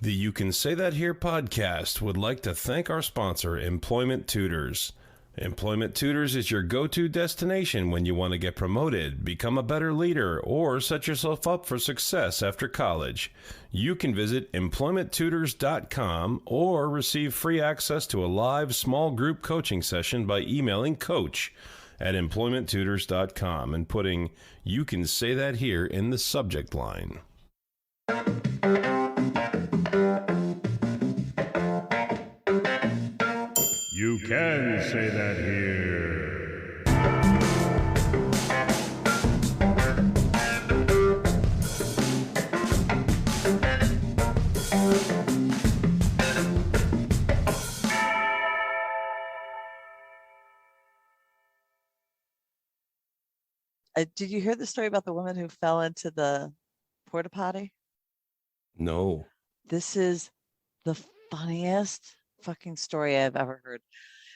The You Can Say That Here podcast would like to thank our sponsor, Employment Tutors. Employment Tutors is your go-to destination when you want to get promoted, become a better leader, or set yourself up for success after college. You can visit employmenttutors.com or receive free access to a live small group coaching session by emailing coach at employmenttutors.com and putting "You Can Say That Here" in the subject line. You can say that here. Did you hear the story about the woman who fell into the Port-A-Potty? No. This is the funniest fucking story I've ever heard.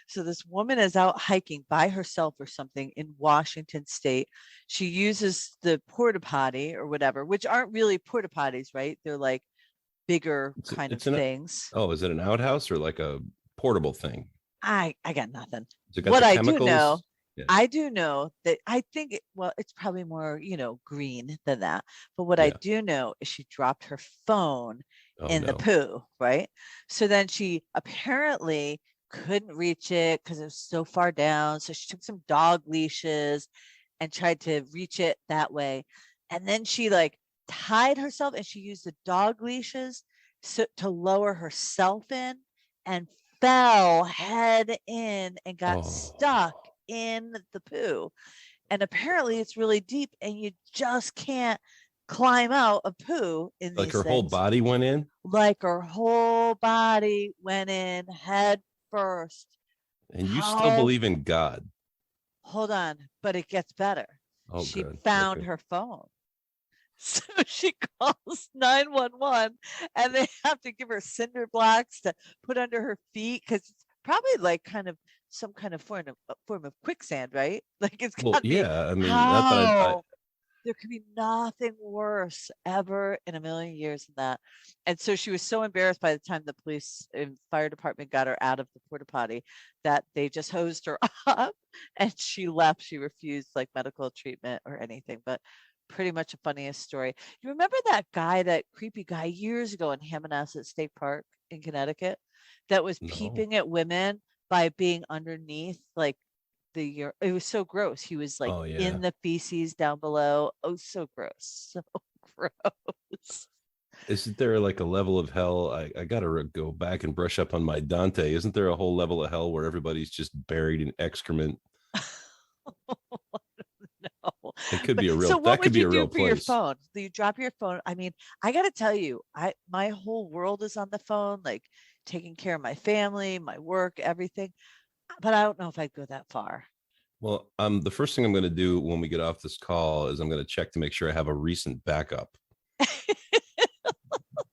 So this woman is out hiking by herself or something in Washington State. She uses the Port-A-Potty or whatever, which aren't really Port-A-Potties, right? They're like bigger kind of things. Is it an outhouse or like a portable thing? I got nothing. Has it got What the I chemicals? do know, Yeah. I do know that I think it's probably more, green than that. But what I Yeah. do know is she dropped her phone Oh, in the no. poo, right? So then she apparently couldn't reach it because it was so far down. So she took some dog leashes and tried to reach it that way. And then she like tied herself and she used the dog leashes to lower herself in and fell head in and got stuck in the poo. And apparently it's really deep and you just can't climb out of poo in Like these her things. whole body went in? Like her whole body went in head first. And you still believe in God? Hold on, but it gets better. Oh, she good. found Okay. her phone. So she calls 911 and they have to give her cinder blocks to put under her feet because it's probably like kind of some kind of form of quicksand, right? Like it's Well, got to be yeah. I mean, not that how there could be nothing worse ever in a million years than that. And so she was so embarrassed by the time the police and fire department got her out of the Port-A-Potty that they just hosed her up and she left. She refused like medical treatment or anything, but pretty much the funniest story. You remember that guy, that creepy guy years ago in Hammonasset State Park in Connecticut that was peeping at women by being underneath like it was so gross. He was like in the feces down below. Oh, so gross. So gross. Isn't there like a level of hell? I gotta go back and brush up on my Dante. Isn't there a whole level of hell where everybody's just buried in excrement? No. It could be a real. So what would you do for place. your phone? Do you drop your phone? I mean, I got to tell you, my whole world is on the phone, like taking care of my family, my work, everything. But I don't know if I'd go that far. Well, the first thing I'm going to do when we get off this call is I'm going to check to make sure I have a recent backup.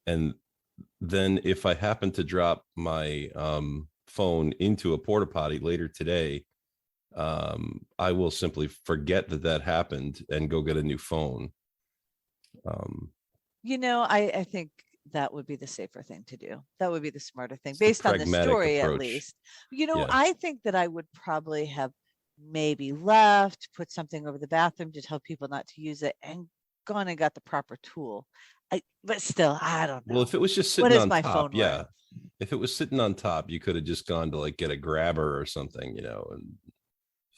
And then if I happen to drop my phone into a Port-A-Potty later today, I will simply forget that happened and go get a new phone. I think that would be the safer thing to do. That would be the smarter thing based on the story, approach. At least. I think that I would probably have maybe left, put something over the bathroom to tell people not to use it, and gone and got the proper tool. But still, I don't know. Well, if it was just sitting on top, yeah. If it was sitting on top, you could have just gone to like get a grabber or something, and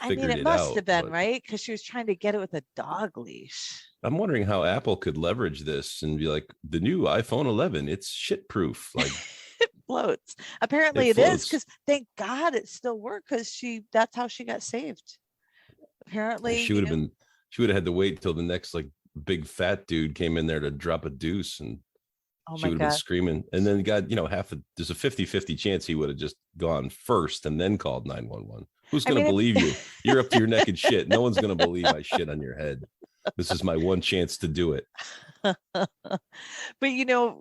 figured it must have been, right? Because she was trying to get it with a dog leash. I'm wondering how Apple could leverage this and be like, the new iPhone 11, it's shit proof. Like it floats. Apparently it is, because thank God it still worked, because that's how she got saved. Apparently she would have had to wait till the next like big fat dude came in there to drop a deuce, and she would have been screaming. And then there's a 50-50 chance he would have just gone first and then called 911. Who's going to believe you? You're up to your neck in shit. No one's going to believe I shit on your head. This is my one chance to do it. But come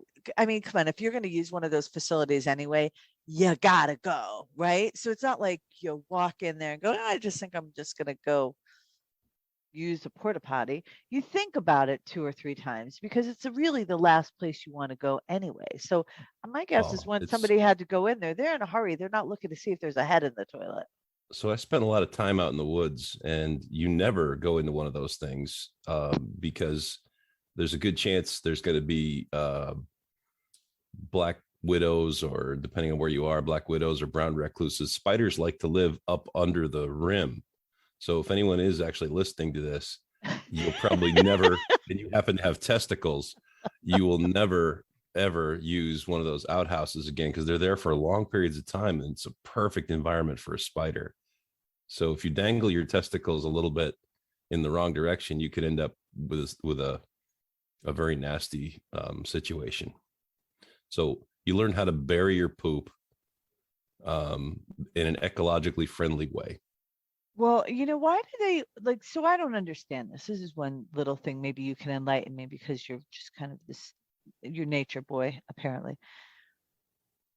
on, if you're going to use one of those facilities anyway, you gotta go, right? So it's not like you walk in there and go, I just think I'm just going to go use a porta potty, you think about it 2 or 3 times because it's really the last place you want to go anyway. So my guess is when somebody had to go in there, they're in a hurry. They're not looking to see if there's a head in the toilet. So I spent a lot of time out in the woods, and you never go into one of those things because there's a good chance there's going to be black widows, or depending on where you are, black widows or brown recluses. Spiders like to live up under the rim. So if anyone is actually listening to this, you'll probably never, and you happen to have testicles, you will never, ever use one of those outhouses again, because they're there for long periods of time, and it's a perfect environment for a spider. So if you dangle your testicles a little bit in the wrong direction, you could end up with a very nasty situation. So you learn how to bury your poop in an ecologically friendly way. Well, why do they so I don't understand this. This is one little thing maybe you can enlighten me, because you're just kind of you're nature boy, apparently.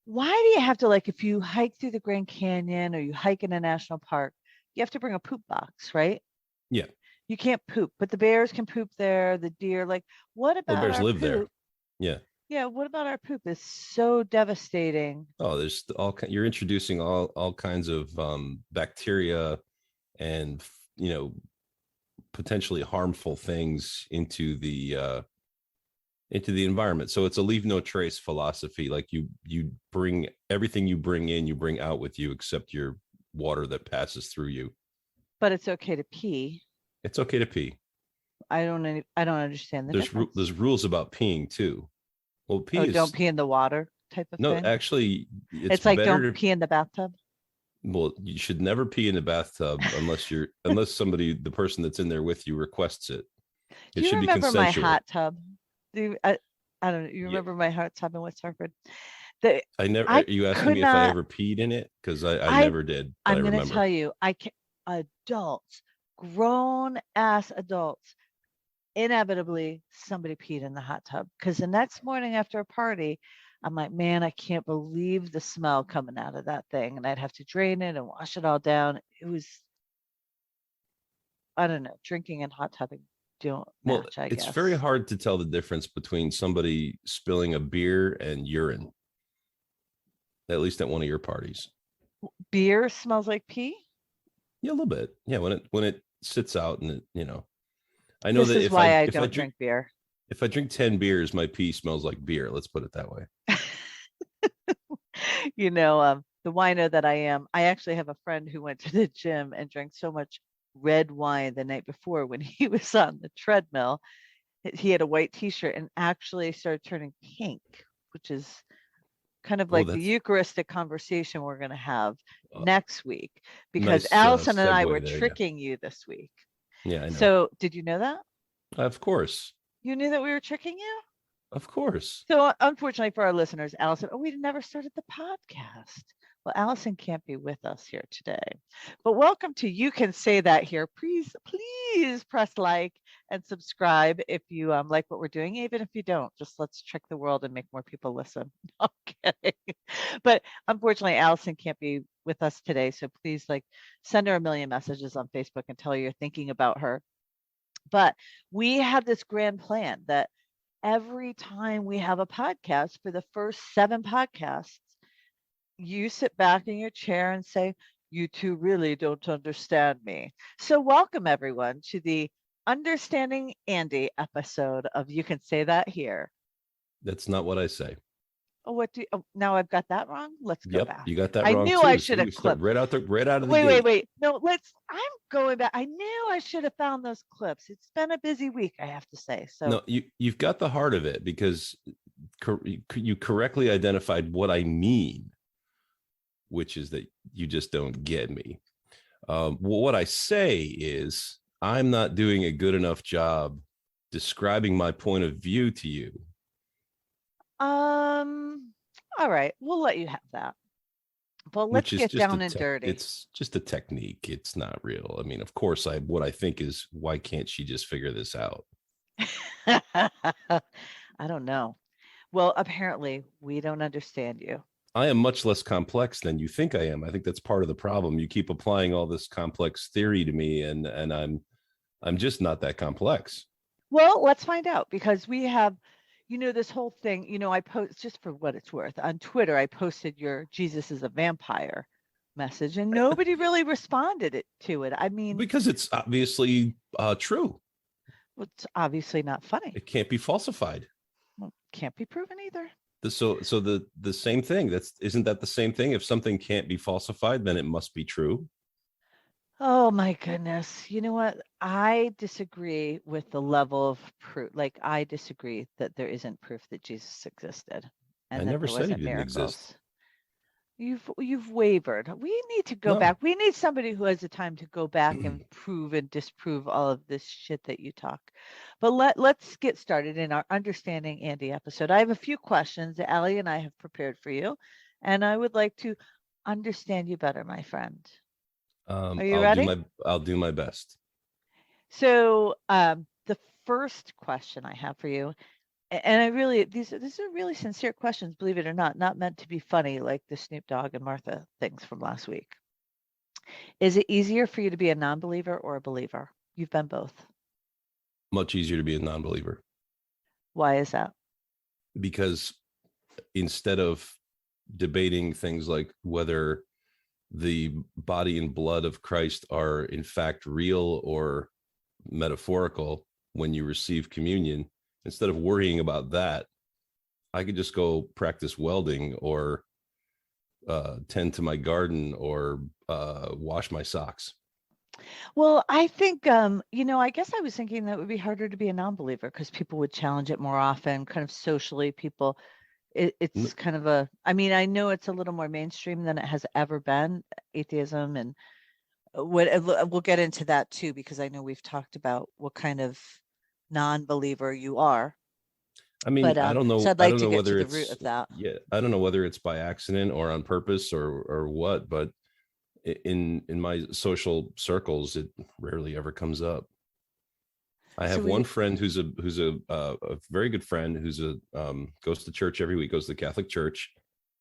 Why do you have to, if you hike through the Grand Canyon or you hike in a national park, you have to bring a poop box, right? Yeah. You can't poop, but the bears can poop there, the deer, what about bears our live poop? there. Yeah. Yeah, what about our poop? It's so devastating. Oh, there's you're introducing all kinds of bacteria and potentially harmful things into the environment. So it's a leave no trace philosophy. Like you bring everything you bring in, you bring out with you, except your water that passes through you. But it's okay to pee. It's okay to pee. I don't understand the difference. There's rules about peeing too. Well, don't pee in the water type of thing. No, actually, it's like don't pee in the bathtub. Well, you should never pee in the bathtub unless the person that's in there with you requests it. Do you remember my hot tub? I don't know. You remember my hot tub in West Hartford? Are you asking me if I ever peed in it? Because I never did. I'm going to tell you, adults, grown ass adults, inevitably somebody peed in the hot tub, because the next morning after a party, I'm like, man, I can't believe the smell coming out of that thing. And I'd have to drain it and wash it all down. It was, I don't know, drinking and hot tubbing don't match, I guess. It's very hard to tell the difference between somebody spilling a beer and urine, at least at one of your parties. Beer smells like pee? Yeah, a little bit. Yeah, when it sits out and I know this that is why I don't drink beer. If I drink 10 beers, my pee smells like beer. Let's put it that way. The wino that I am, I actually have a friend who went to the gym and drank so much red wine the night before when he was on the treadmill. He had a white t-shirt and actually started turning pink, which is kind of like the Eucharistic conversation we're going to have next week, because Allison and I were tricking you this week. Yeah, I know. So did you know that? Of course. You knew that we were tricking you? Of course. So unfortunately for our listeners, Allison, we never started the podcast. Well, Allison can't be with us here today. But welcome to You Can Say That Here. Please press like and subscribe if you like what we're doing. Even if you don't, just let's trick the world and make more people listen. Okay. But unfortunately, Allison can't be with us today. So please send her a million messages on Facebook and tell her you're thinking about her. But we had this grand plan that every time we have a podcast, for the first 7 podcasts, you sit back in your chair and say, you two really don't understand me. So welcome everyone to the Understanding Andy episode of You Can Say That Here. That's not what I say. Oh, now I've got that wrong? Let's go back. You got that wrong. I knew too. I should have clipped. Right out of the gate. Wait. No, I'm going back. I knew I should have found those clips. It's been a busy week, I have to say. So no, you've got the heart of it, because you correctly identified what I mean, which is that you just don't get me. What I say is I'm not doing a good enough job describing my point of view to you. All right, we'll let you have that. But let's get down and dirty. It's just a technique. It's not real. I mean, of course, what I think is, why can't she just figure this out? I don't know. Well, apparently we don't understand you. I am much less complex than you think I am. I think that's part of the problem. You keep applying all this complex theory to me, and I'm just not that complex. Well, let's find out, because we have, this whole thing, I post, just for what it's worth, on Twitter, I posted your Jesus is a vampire message, and nobody really responded to it. I mean, because it's obviously true. well, it's obviously not funny. It can't be falsified. Well, can't be proven either. So the same thing. Isn't that the same thing? If something can't be falsified, then it must be true. Oh my goodness. You know what? I disagree with the level of proof. Like, I disagree that there isn't proof that Jesus existed and I that never there said he wasn't didn't miracles. exist. You've wavered. We need to go No. back. We need somebody who has the time to go back and prove and disprove all of this shit that you talk. But let's get started in our Understanding Andy episode. I have a few questions that Allie and I have prepared for you, and I would like to understand you better, my friend. Are you ready? I'll do my best. So the first question I have for you, and these are really sincere questions, believe it or not meant to be funny like the Snoop Dogg and Martha things from last week. Is it easier for you to be a non-believer or a believer? You've been both. Much easier to be a non-believer. Why is that? Because instead of debating things like whether the body and blood of Christ are in fact real or metaphorical when you receive communion, instead of worrying about that, I could just go practice welding or tend to my garden or wash my socks. Well, I think, I guess I was thinking that it would be harder to be a non-believer because people would challenge it more often, kind of socially. People, it's kind of I know it's a little more mainstream than it has ever been, atheism, and we'll get into that too, because I know we've talked about what kind of non-believer you are. I mean, but, I don't know. So I'd like to get to the root of that. Yeah, I don't know whether it's by accident or on purpose or what, but in my social circles, it rarely ever comes up. I have one friend who's a very good friend who's goes to church every week, goes to the Catholic Church,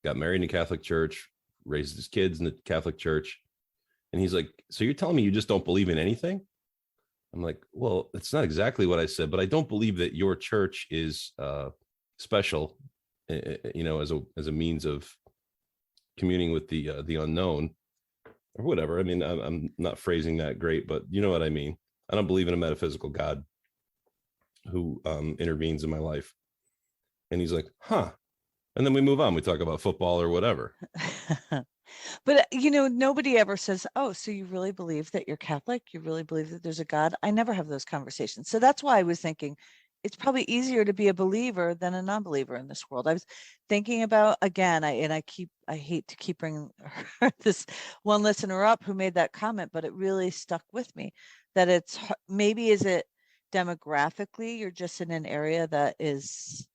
got married in the Catholic Church, raised his kids in the Catholic Church. And he's like, so you're telling me you just don't believe in anything? I'm like, well, that's not exactly what I said, but I don't believe that your church is special, as a means of communing with the unknown or whatever. I mean, I'm not phrasing that great, but you know what I mean. I don't believe in a metaphysical God who intervenes in my life. And he's like, huh. And then we move on. We talk about football or whatever. But, nobody ever says, oh, so you really believe that you're Catholic? You really believe that there's a God? I never have those conversations. So that's why I was thinking it's probably easier to be a believer than a non-believer in this world. I was thinking about, again, I hate to keep bringing this one listener up who made that comment, but it really stuck with me that it's maybe, is it demographically, you're just in an area that is,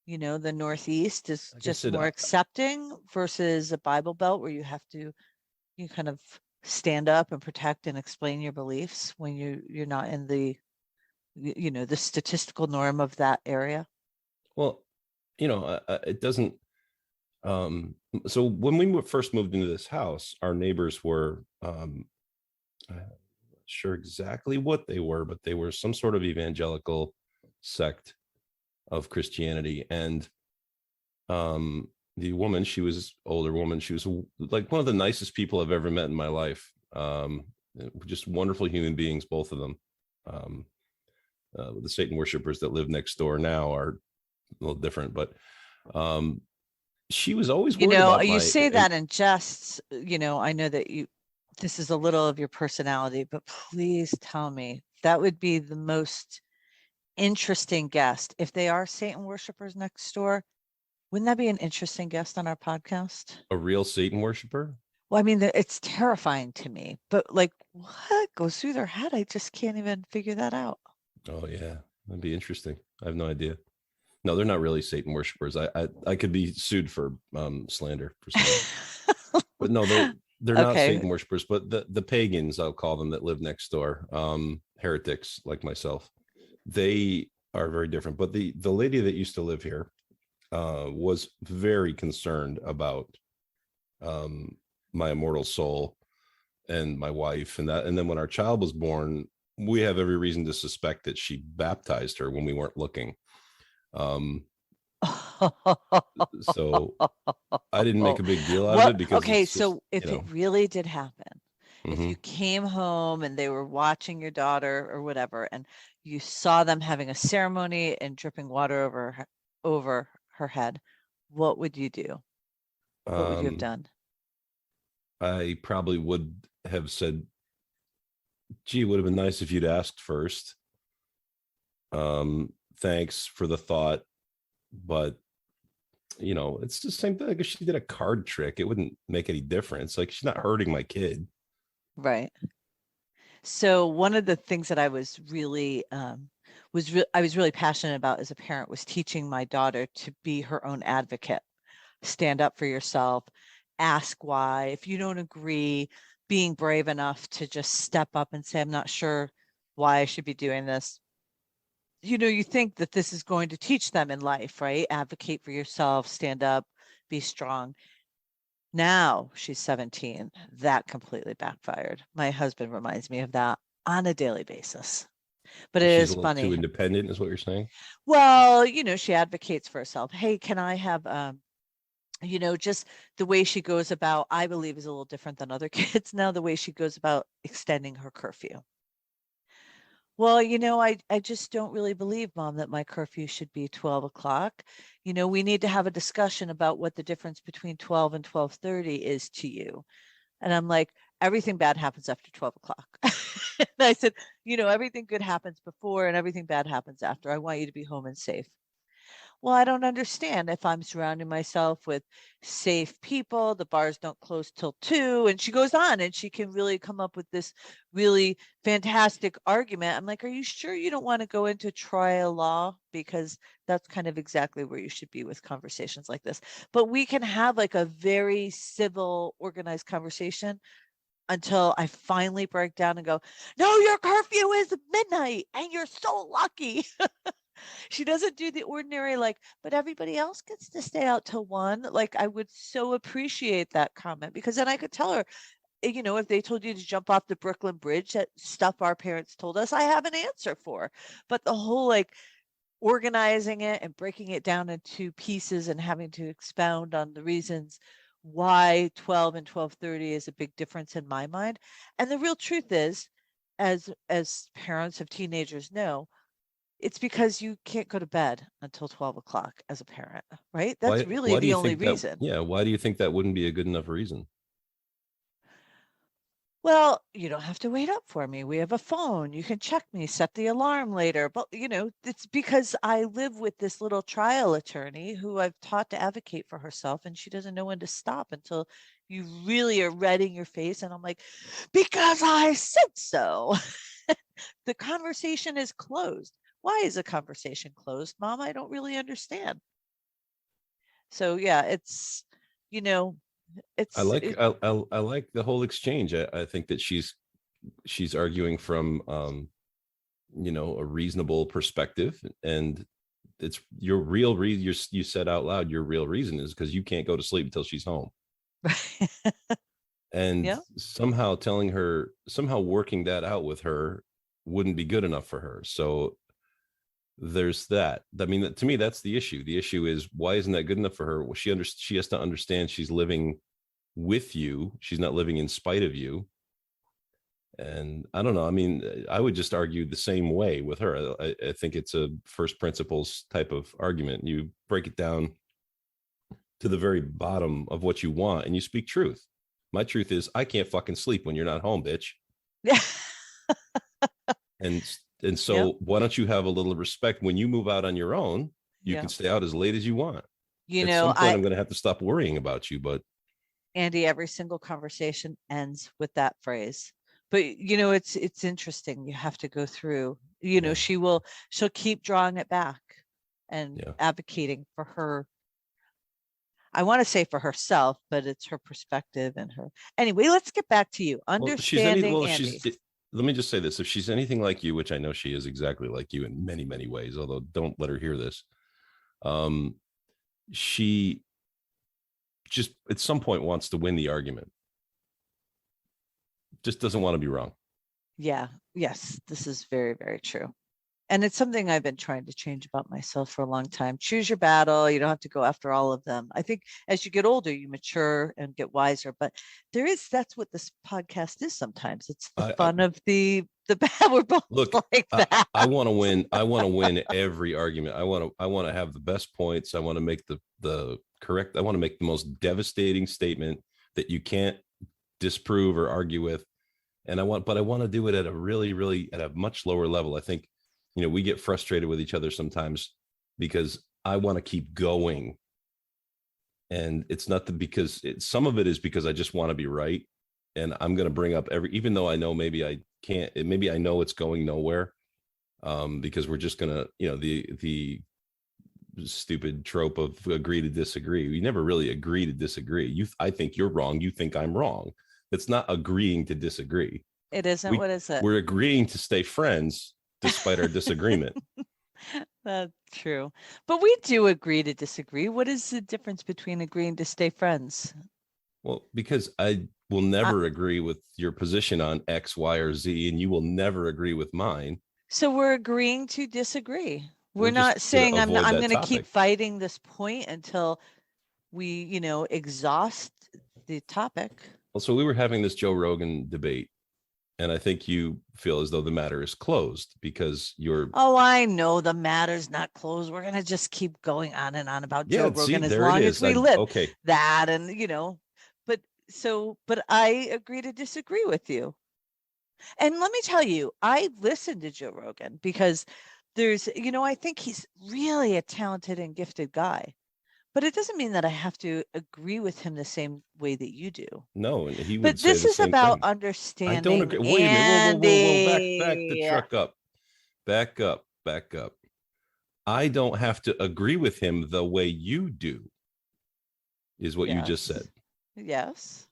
the Northeast is just more accepting versus a Bible Belt where you kind of stand up and protect and explain your beliefs when you're not in the, the statistical norm of that area. Well, it doesn't. So when we first moved into this house, our neighbors were, I'm not sure exactly what they were, but they were some sort of evangelical sect of Christianity. And the woman, she was older woman, she was like one of the nicest people I've ever met in my life. Just wonderful human beings, both of them. The Satan worshipers that live next door now are a little different, but she was always worried about you say that in jest, I know that this is a little of your personality, but please tell me that would be the most interesting guest. If they are Satan worshipers next door, wouldn't that be an interesting guest on our podcast? A real Satan worshiper? Well, I mean, it's terrifying to me, but like, what goes through their head? I just can't even figure that out. Oh yeah, that'd be interesting. I have no idea. No, they're not really Satan worshipers. I could be sued for slander for saying but no, they're not Satan worshipers, but the pagans, I'll call them, that live next door, heretics like myself. They are very different. But the lady that used to live here was very concerned about my immortal soul and my wife and that. And then when our child was born, we have every reason to suspect that she baptized her when we weren't looking. So I didn't make a big deal out of it because okay, it's just, so if it really did happen, if you came home and they were watching your daughter or whatever, and you saw them having a ceremony and dripping water over her head, what would you do? What would you have done? I probably would have said, gee, it would have been nice if you'd asked first. Thanks for the thought, but it's the same thing. Like if she did a card trick, it wouldn't make any difference. Like, she's not hurting my kid. Right. So one of the things that I was really I was really passionate about as a parent was teaching my daughter to be her own advocate. Stand up for yourself, ask why. If you don't agree, being brave enough to just step up and say, I'm not sure why I should be doing this. You think that this is going to teach them in life, right? Advocate for yourself, stand up, be strong. Now she's 17. That completely backfired. My husband reminds me of that on a daily basis. But it She's is a little too funny. independent, is what you're saying? Well, she advocates for herself. Hey, can I have just the way she goes about, I believe, is a little different than other kids now, the way she goes about extending her curfew. Well, I just don't really believe, Mom, that my curfew should be 12 o'clock. We need to have a discussion about what the difference between 12 and 12:30 is to you. And I'm like, everything bad happens after 12 o'clock. And I said, everything good happens before and everything bad happens after. I want you to be home and safe. Well, I don't understand. If I'm surrounding myself with safe people, the bars don't close till 2. And she goes on and she can really come up with this really fantastic argument. I'm like, are you sure you don't want to go into trial law? Because that's kind of exactly where you should be with conversations like this. But we can have like a very civil, organized conversation until I finally break down and go, no, your curfew is midnight and you're so lucky. She doesn't do the ordinary, like, but everybody else gets to stay out till 1. Like, I would so appreciate that comment, because then I could tell her, if they told you to jump off the Brooklyn Bridge, that stuff our parents told us, I have an answer for. But the whole like organizing it and breaking it down into pieces and having to expound on the reasons why 12 and 12:30 is a big difference in my mind. And the real truth is, as parents of teenagers know, it's because you can't go to bed until 12 o'clock as a parent, right? That's really Why do the you only think that? reason. Yeah, why do you think that wouldn't be a good enough reason? Well, you don't have to wait up for me. We have a phone. You can check me, set the alarm later. But, it's because I live with this little trial attorney who I've taught to advocate for herself, and she doesn't know when to stop until you really are red in your face. And I'm like, because I said so. The conversation is closed. Why is a conversation closed, Mom? I don't really understand. So yeah, it's, I like I like the whole exchange. I think that she's arguing from a reasonable perspective, and it's your real reason. You said out loud your real reason is because you can't go to sleep until she's home. And yeah. somehow working that out with her wouldn't be good enough for her. So there's that. I mean, to me, that's the issue. The issue is, why isn't that good enough for her? Well, she has to understand she's living with you. She's not living in spite of you. And I don't know. I mean, I would just argue the same way with her. I think it's a first principles type of argument. You break it down to the very bottom of what you want and you speak truth. My truth is, I can't fucking sleep when you're not home, bitch. Yeah. And so why don't you have a little respect when you move out on your own? You can stay out as late as you want. At some point, I'm going to have to stop worrying about you. But Andy, every single conversation ends with that phrase. But it's interesting. You have to go through. She'll keep drawing it back and advocating for her. I want to say for herself, but it's her perspective and her. Anyway, let's get back to you. Understanding Andy. Let me just say this. If she's anything like you, which I know she is exactly like you in many, many ways, although don't let her hear this. She just at some point wants to win the argument. Just doesn't want to be wrong. Yeah. Yes. This is very, very true. And it's something I've been trying to change about myself for a long time. Choose your battle. You don't have to go after all of them. I think as you get older, you mature and get wiser. But that's what this podcast is sometimes. It's the fun of the bad. We're both look, like that. I want to win. I want to win every argument. I want to have the best points. I want to make the correct. I want to make the most devastating statement that you can't disprove or argue with. And I want to do it at a really at a much lower level. I think, we get frustrated with each other sometimes because I want to keep going. And it's not because some of it is because I just want to be right. And I'm going to bring up even though I know maybe I can't, maybe I know it's going nowhere, because we're just going to, the stupid trope of agree to disagree. We never really agree to disagree. I think you're wrong. You think I'm wrong. It's not agreeing to disagree. It isn't. What is it? We're agreeing to stay friends despite our disagreement. That's true. But we do agree to disagree. What is the difference between agreeing to stay friends? Well, because I will never agree with your position on X, Y, or Z, and you will never agree with mine. So we're agreeing to disagree. We're not saying I'm going to keep fighting this point until we, exhaust the topic. Well, so we were having this Joe Rogan debate, and I think you feel as though the matter is closed because you're... Oh, I know the matter's not closed. We're going to just keep going on and on about Joe Rogan as long as we live. Okay. That and, but I agree to disagree with you. And let me tell you, I listened to Joe Rogan because there's, I think he's really a talented and gifted guy. But it doesn't mean that I have to agree with him the same way that you do. No, and he would. But this is about understanding. I don't agree. Wait a minute. Whoa. Back the truck up. Back up. I don't have to agree with him the way you do, is what you just said. Yes.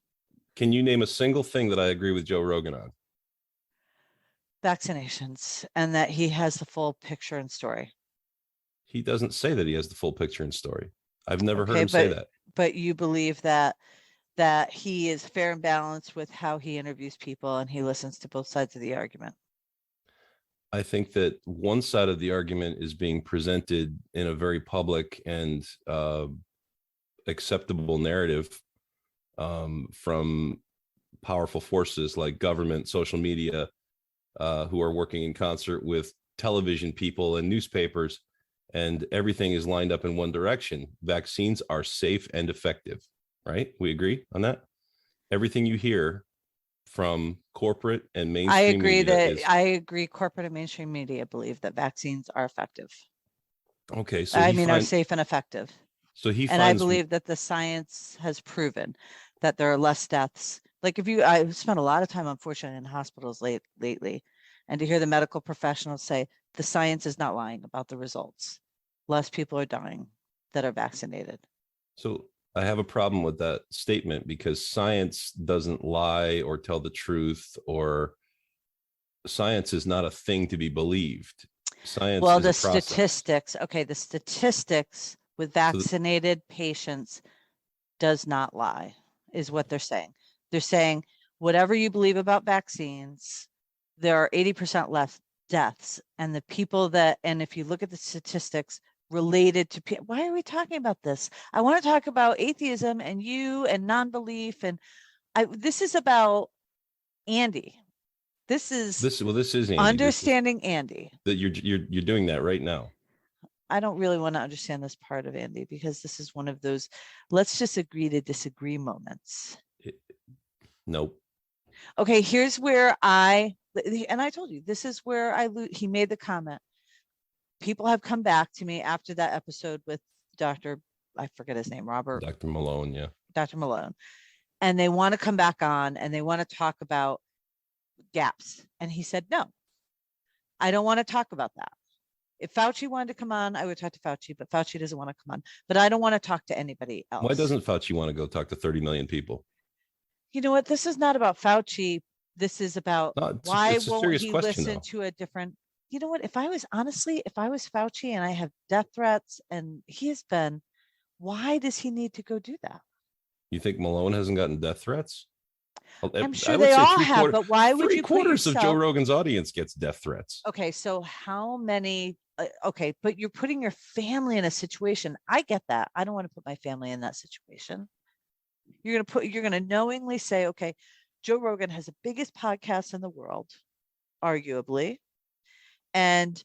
Can you name a single thing that I agree with Joe Rogan on? Vaccinations, and that he has the full picture and story. He doesn't say that he has the full picture and story. I've never heard him say that. But you believe that he is fair and balanced with how he interviews people and he listens to both sides of the argument. I think that one side of the argument is being presented in a very public and acceptable narrative from powerful forces like government, social media, who are working in concert with television people and newspapers. And everything is lined up in one direction. Vaccines are safe and effective, right? We agree on that? Everything you hear from corporate and mainstream I agree. Corporate and mainstream media believe that vaccines are effective. Okay. So are safe and effective. So I believe that the science has proven that there are less deaths. Like I've spent a lot of time, unfortunately, in hospitals lately, and to hear the medical professionals say the science is not lying about the results. Less people are dying that are vaccinated. So I have a problem with that statement because science doesn't lie or tell the truth, or science is not a thing to be believed. Science is a process. The statistics with vaccinated patients does not lie, is what they're saying. They're saying whatever you believe about vaccines, there are 80% less deaths, and the people and if you look at the statistics related to why are we talking about this? I want to talk about atheism and you and non-belief, and this is about Andy. This is Andy. Understanding Andy. That you're doing that right now. I don't really want to understand this part of Andy because this is one of those let's just agree to disagree moments. Nope. Okay, here's where I told you, this is where he made the comment. People have come back to me after that episode with Dr. I forget his name, Robert. Dr. Malone, yeah. Dr. Malone. And they want to come back on and they want to talk about gaps. And he said, no, I don't want to talk about that. If Fauci wanted to come on, I would talk to Fauci, but Fauci doesn't want to come on. But I don't want to talk to anybody else. Why doesn't Fauci want to go talk to 30 million people? You know what? This is not about Fauci. This is about why won't he listen to a different... You know what? If I was Fauci and I have death threats and he has been, why does he need to go do that? You think Malone hasn't gotten death threats? I'm I sure would they say all have, but why would you put three-quarters of Joe yourself? Rogan's audience gets death threats. Okay, so how many? Okay, but you're putting your family in a situation. I get that. I don't want to put my family in that situation. You're going to knowingly say, okay, Joe Rogan has the biggest podcast in the world, arguably, and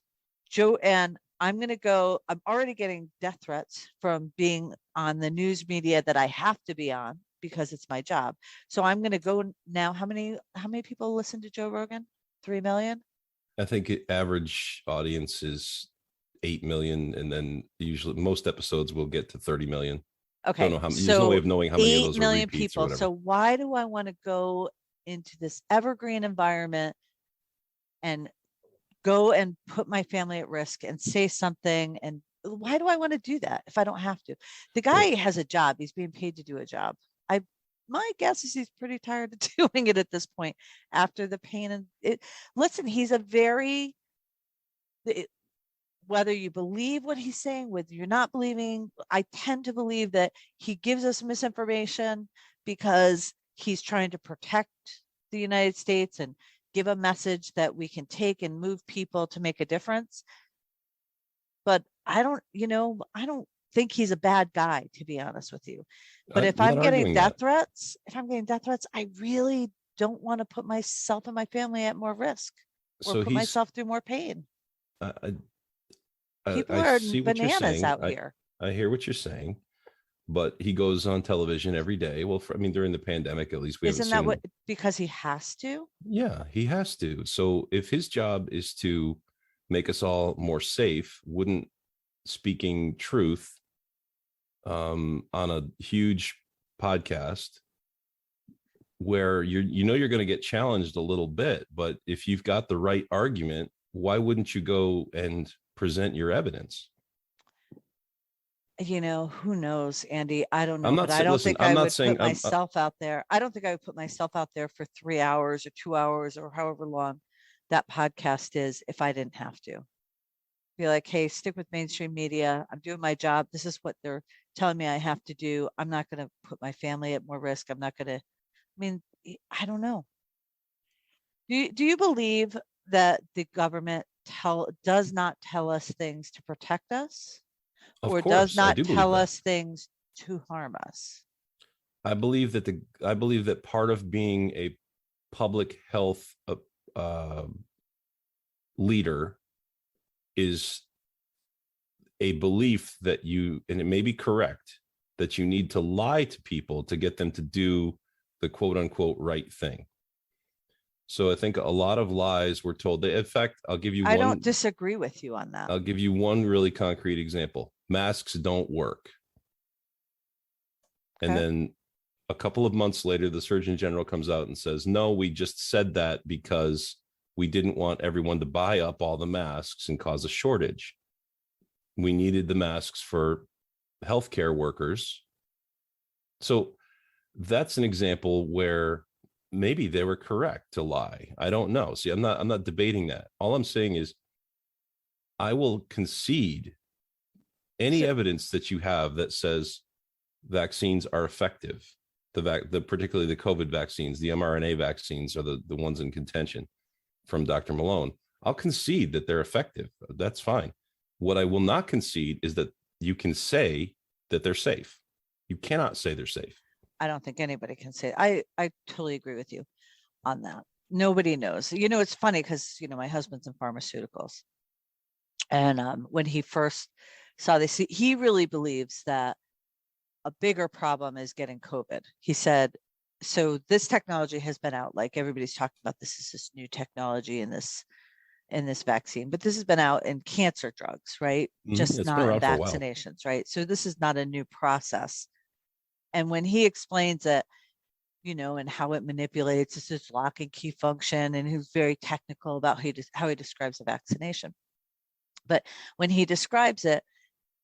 I'm going to go. I'm already getting death threats from being on the news media that I have to be on because it's my job. So I'm going to go now. How many people listen to Joe Rogan? 3 million. I think average audience is 8 million, and then usually most episodes will get to 30 million. Okay, Don't know how. There's no so way of knowing how many of 8 those are million repeats or people. whatever. So why do I want to go into this evergreen environment and go and put my family at risk and say something? And why do I want to do that if I don't have to? The guy has a job. He's being paid to do a job. My guess is he's pretty tired of doing it at this point after the pain and it. Listen, he's a very, whether you believe what he's saying, whether you're not believing, I tend to believe that he gives us misinformation because he's trying to protect the United States and give a message that we can take and move people to make a difference. But I don't think he's a bad guy, to be honest with you. But if I'm getting death threats, I really don't want to put myself and my family at more risk or put myself through more pain. People are bananas out here. I hear what you're saying, but he goes on television every day. Well, during the pandemic, at least Isn't that what, because he has to? Yeah, he has to. So if his job is to make us all more safe, wouldn't speaking truth on a huge podcast where you're going to get challenged a little bit, but if you've got the right argument, why wouldn't you go and present your evidence? Who knows, Andy? I don't know, but I don't think I would put myself out there. I don't think I would put myself out there for 3 hours or 2 hours or however long that podcast is if I didn't have to. Be like, hey, stick with mainstream media. I'm doing my job. This is what they're telling me I have to do. I'm not going to put my family at more risk. I'm not going to, I don't know. Do you believe that the government does not tell us things to protect us? Or does not tell us things to harm us? I believe that part of being a public health leader is a belief that and it may be correct, that you need to lie to people to get them to do the quote unquote right thing. So I think a lot of lies were told. In fact, I don't disagree with you on that. I'll give you one really concrete example. Masks don't work. Okay. And then a couple of months later, the Surgeon General comes out and says, no, we just said that because we didn't want everyone to buy up all the masks and cause a shortage. We needed the masks for healthcare workers. So that's an example where maybe they were correct to lie. I don't know. See, I'm not debating that. All I'm saying is I will concede any evidence that you have that says vaccines are effective, particularly the COVID vaccines, the mRNA vaccines are the ones in contention from Dr. Malone. I'll concede that they're effective. That's fine. What I will not concede is that you can say that they're safe. You cannot say they're safe. I don't think anybody can say it. I totally agree with you on that. Nobody knows. It's funny because, my husband's in pharmaceuticals. And when he first saw this, he really believes that a bigger problem is getting COVID. He said, so this technology has been out, like everybody's talking about, this is this new technology in this vaccine, but this has been out in cancer drugs, right? Just not in vaccinations, right? So this is not a new process. And when he explains it, and how it manipulates this lock and key function, and he's very technical about how he describes a vaccination. But when he describes it,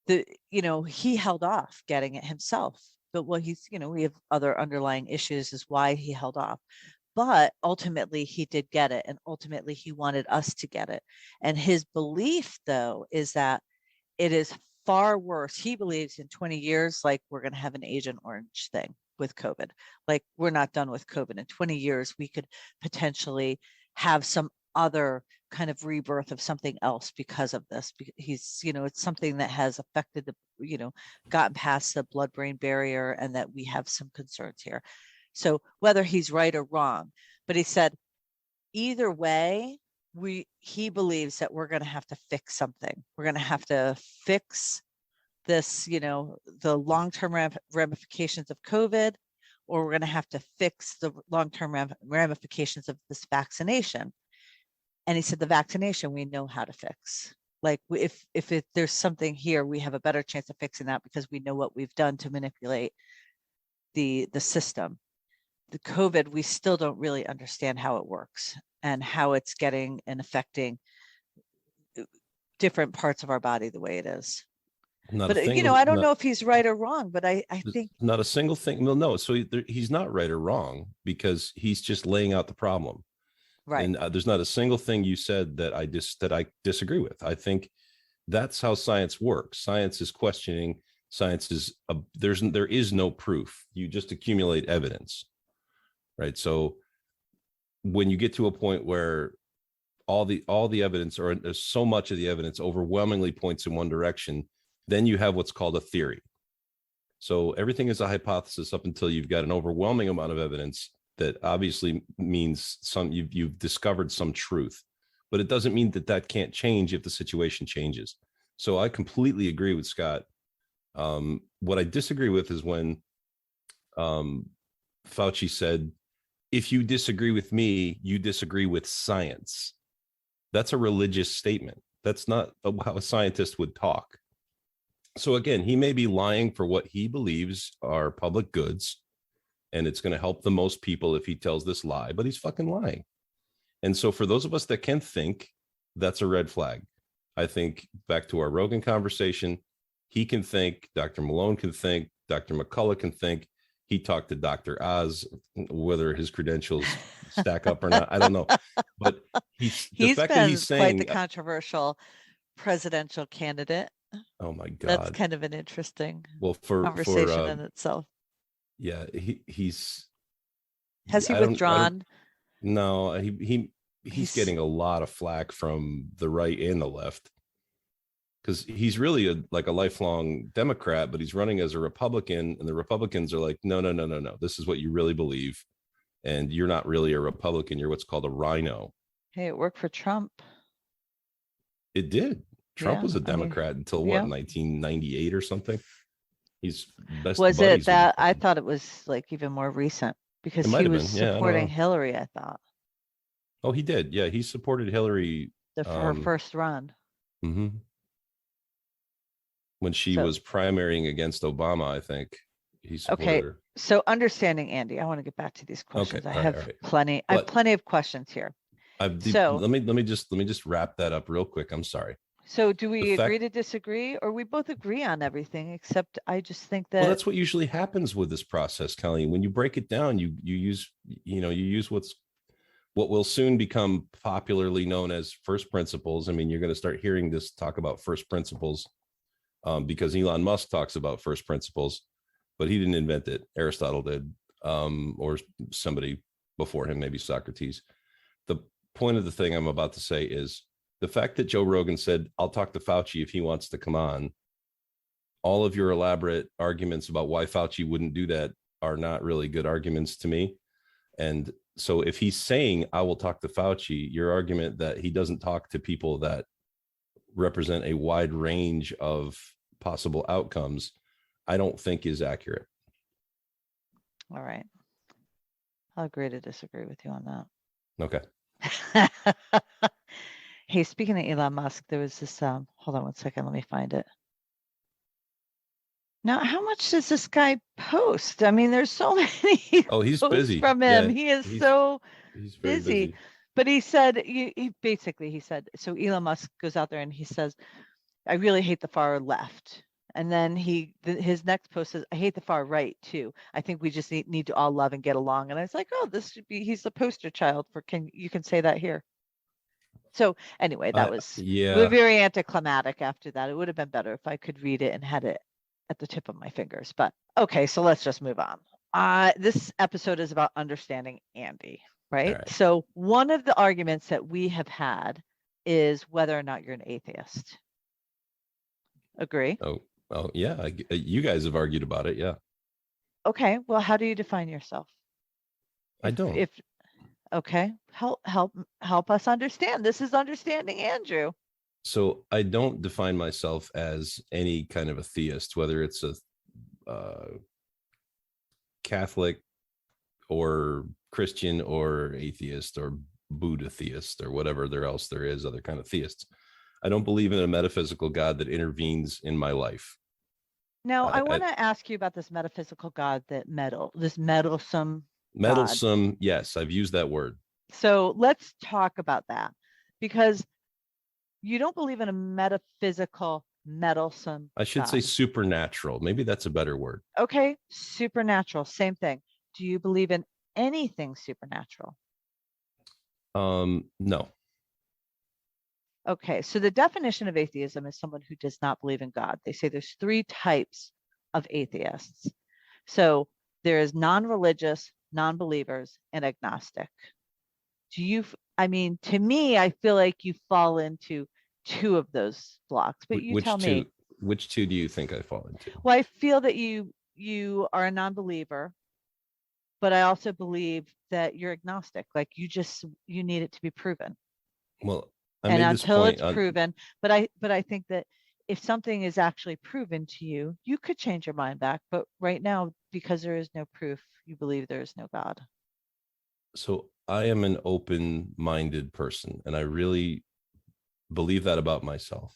he held off getting it himself. But we have other underlying issues is why he held off. But ultimately he did get it, and ultimately he wanted us to get it. And his belief, though, is that it is far worse. He believes in 20 years, like we're going to have an Agent Orange thing. with COVID. Like, we're not done with COVID. In 20 years, we could potentially have some other kind of rebirth of something else because of this. He's, it's something that has affected the, gotten past the blood-brain barrier, and that we have some concerns here. So whether he's right or wrong, but he said, either way, he believes that we're going to have to fix something. We're going to have to fix this, the long-term ramifications of COVID, or we're going to have to fix the long-term ramifications of this vaccination. And he said, the vaccination, we know how to fix. Like, if there's something here, we have a better chance of fixing that because we know what we've done to manipulate the system. The COVID, we still don't really understand how it works and how it's getting and affecting different parts of our body the way it is. But I don't know if he's right or wrong, but I think not a single thing. Well, no, so he's not right or wrong, because he's just laying out the problem. Right. And there's not a single thing you said that I disagree with. I think that's how science works. Science is questioning. Science is there is no proof. You just accumulate evidence, right? So when you get to a point where all the evidence, or so much of the evidence overwhelmingly points in one direction, then you have what's called a theory. So everything is a hypothesis up until you've got an overwhelming amount of evidence that obviously means you've discovered some truth, but it doesn't mean that can't change if the situation changes. So I completely agree with Scott. What I disagree with is when Fauci said, if you disagree with me, you disagree with science. That's a religious statement. That's not how a scientist would talk. So again, he may be lying for what he believes are public goods, and it's going to help the most people if he tells this lie, but he's fucking lying. And so for those of us that can think, that's a red flag. I think back to our Rogan conversation, he can think, Dr. Malone can think, Dr. McCullough can think. He talked to Dr. Oz, whether his credentials stack up or not, I don't know. But he's been quite the controversial presidential candidate. Oh my God. That's kind of an interesting conversation in itself. Yeah, he's has he withdrawn? No, he's getting a lot of flack from the right and the left, because he's really a lifelong Democrat, but he's running as a Republican, and the Republicans are like, no, this is what you really believe, and you're not really a Republican, you're what's called a rhino. Hey, it worked for Trump. It did. Trump was a Democrat until 1998 or something. He's best. Was it that? I thought it was even more recent, because he was supporting Hillary, I thought. Oh, he did. Yeah, he supported Hillary. Her first run. Mm-hmm. When she was primarying against Obama, I think he supported her. So understanding Andy, I want to get back to these questions. Okay. I have plenty of questions here. Let me just wrap that up real quick. I'm sorry. So do we agree to disagree, or we both agree on everything, except I just think that... Well, that's what usually happens with this process, Colleen. When you break it down, you use what will soon become popularly known as first principles. I mean, you're going to start hearing this talk about first principles because Elon Musk talks about first principles, but he didn't invent it. Aristotle did, or somebody before him, maybe Socrates. The point of the thing I'm about to say is, the fact that Joe Rogan said, I'll talk to Fauci if he wants to come on, all of your elaborate arguments about why Fauci wouldn't do that are not really good arguments to me. And so if he's saying, I will talk to Fauci, your argument that he doesn't talk to people that represent a wide range of possible outcomes, I don't think is accurate. All right. I'll agree to disagree with you on that. Okay. Hey, speaking of Elon Musk, there was this, hold on one second, let me find it. Now, how much does this guy post? I mean, there's so many he's busy from him. Yeah, he's so busy. But he said, he basically said, so Elon Musk goes out there and he says, I really hate the far left. And then his next post says, I hate the far right too. I think we just need to all love and get along. And I was like, oh, he's the poster child for, you can say that here. So anyway, that was very anticlimactic after that. It would have been better if I could read it and had it at the tip of my fingers. But okay, so let's just move on. This episode is about understanding Andy, right? right. So one of the arguments that we have had is whether or not you're an atheist. Agree? Oh, yeah. You guys have argued about it. Yeah. Okay. Well, how do you define yourself? I don't. If okay, help us understand. This is understanding Andrew. So I don't define myself as any kind of a theist, whether it's a Catholic or Christian or atheist or Buddha theist or whatever else there is, other kind of theists. I don't believe in a metaphysical God that intervenes in my life. Now, I want to ask you about this metaphysical God that this meddlesome God. Yes, I've used that word. So let's talk about that, because you don't believe in a metaphysical, meddlesome I should God. say supernatural. Maybe that's a better word. Okay, supernatural, same thing. Do you believe in anything supernatural? No. Okay, so the definition of atheism is someone who does not believe in God. They say there's 3 types of atheists. So there is non-religious, non-believers, and agnostic. I mean, to me, I feel like you fall into 2 of those blocks, but you tell me. Which 2 do you think I fall into? Well, I feel that you are a non-believer, but I also believe that you're agnostic. Like you need it to be proven. Well, and until it's proven, but I think that if something is actually proven to you, you could change your mind back. But right now, because there is no proof, you believe there is no God. So I am an open-minded person, and I really believe that about myself.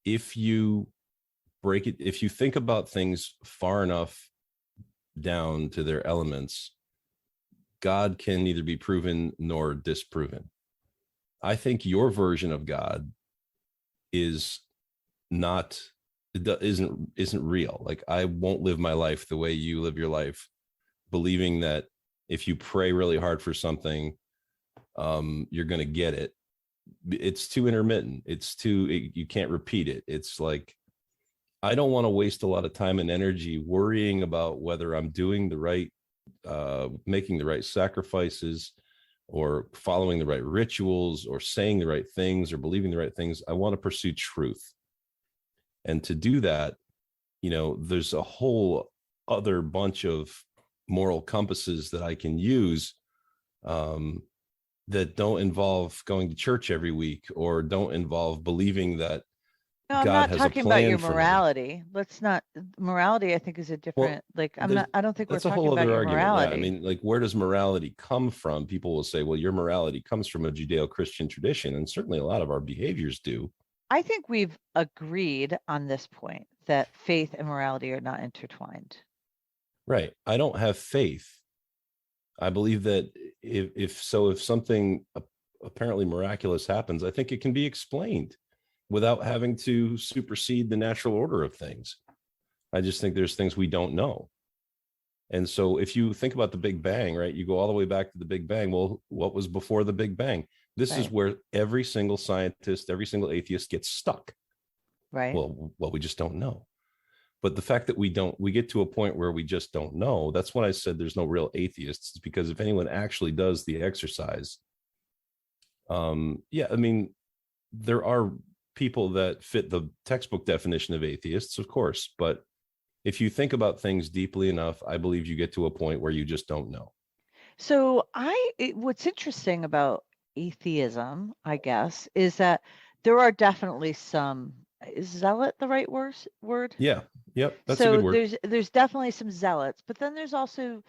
If you if you think about things far enough down to their elements, God can neither be proven nor disproven. I think your version of God isn't real. Like, I won't live my life the way you live your life, believing that if you pray really hard for something, you're going to get it. It's too intermittent. You can't repeat it. It's like, I don't want to waste a lot of time and energy worrying about whether I'm doing the right, making the right sacrifices, or following the right rituals, or saying the right things, or believing the right things. I want to pursue truth. And to do that, there's a whole other bunch of moral compasses that I can use, that don't involve going to church every week, or don't involve believing that No, I'm not talking about your morality. Let's not. Morality, I think, is a different. I don't think we're talking about your morality. Yeah. I mean, like, where does morality come from? People will say, well, your morality comes from a Judeo-Christian tradition, and certainly a lot of our behaviors do. I think we've agreed on this point that faith and morality are not intertwined. Right. I don't have faith. I believe that if something apparently miraculous happens, I think it can be explained without having to supersede the natural order of things. I just think there's things we don't know. And so if you think about the Big Bang, right, you go all the way back to the Big Bang. Well, what was before the Big Bang? This is where every single scientist, every single atheist gets stuck. Right. Well, we just don't know. But the fact that we get to a point where we just don't know, that's when I said there's no real atheists, because if anyone actually does the exercise, I mean, there are people that fit the textbook definition of atheists, of course. But if you think about things deeply enough, I believe you get to a point where you just don't know. So what's interesting about atheism, I guess, is that there are definitely some, is zealot the right word? Yeah. Yep. That's a good word. There's definitely some zealots, but then there's also,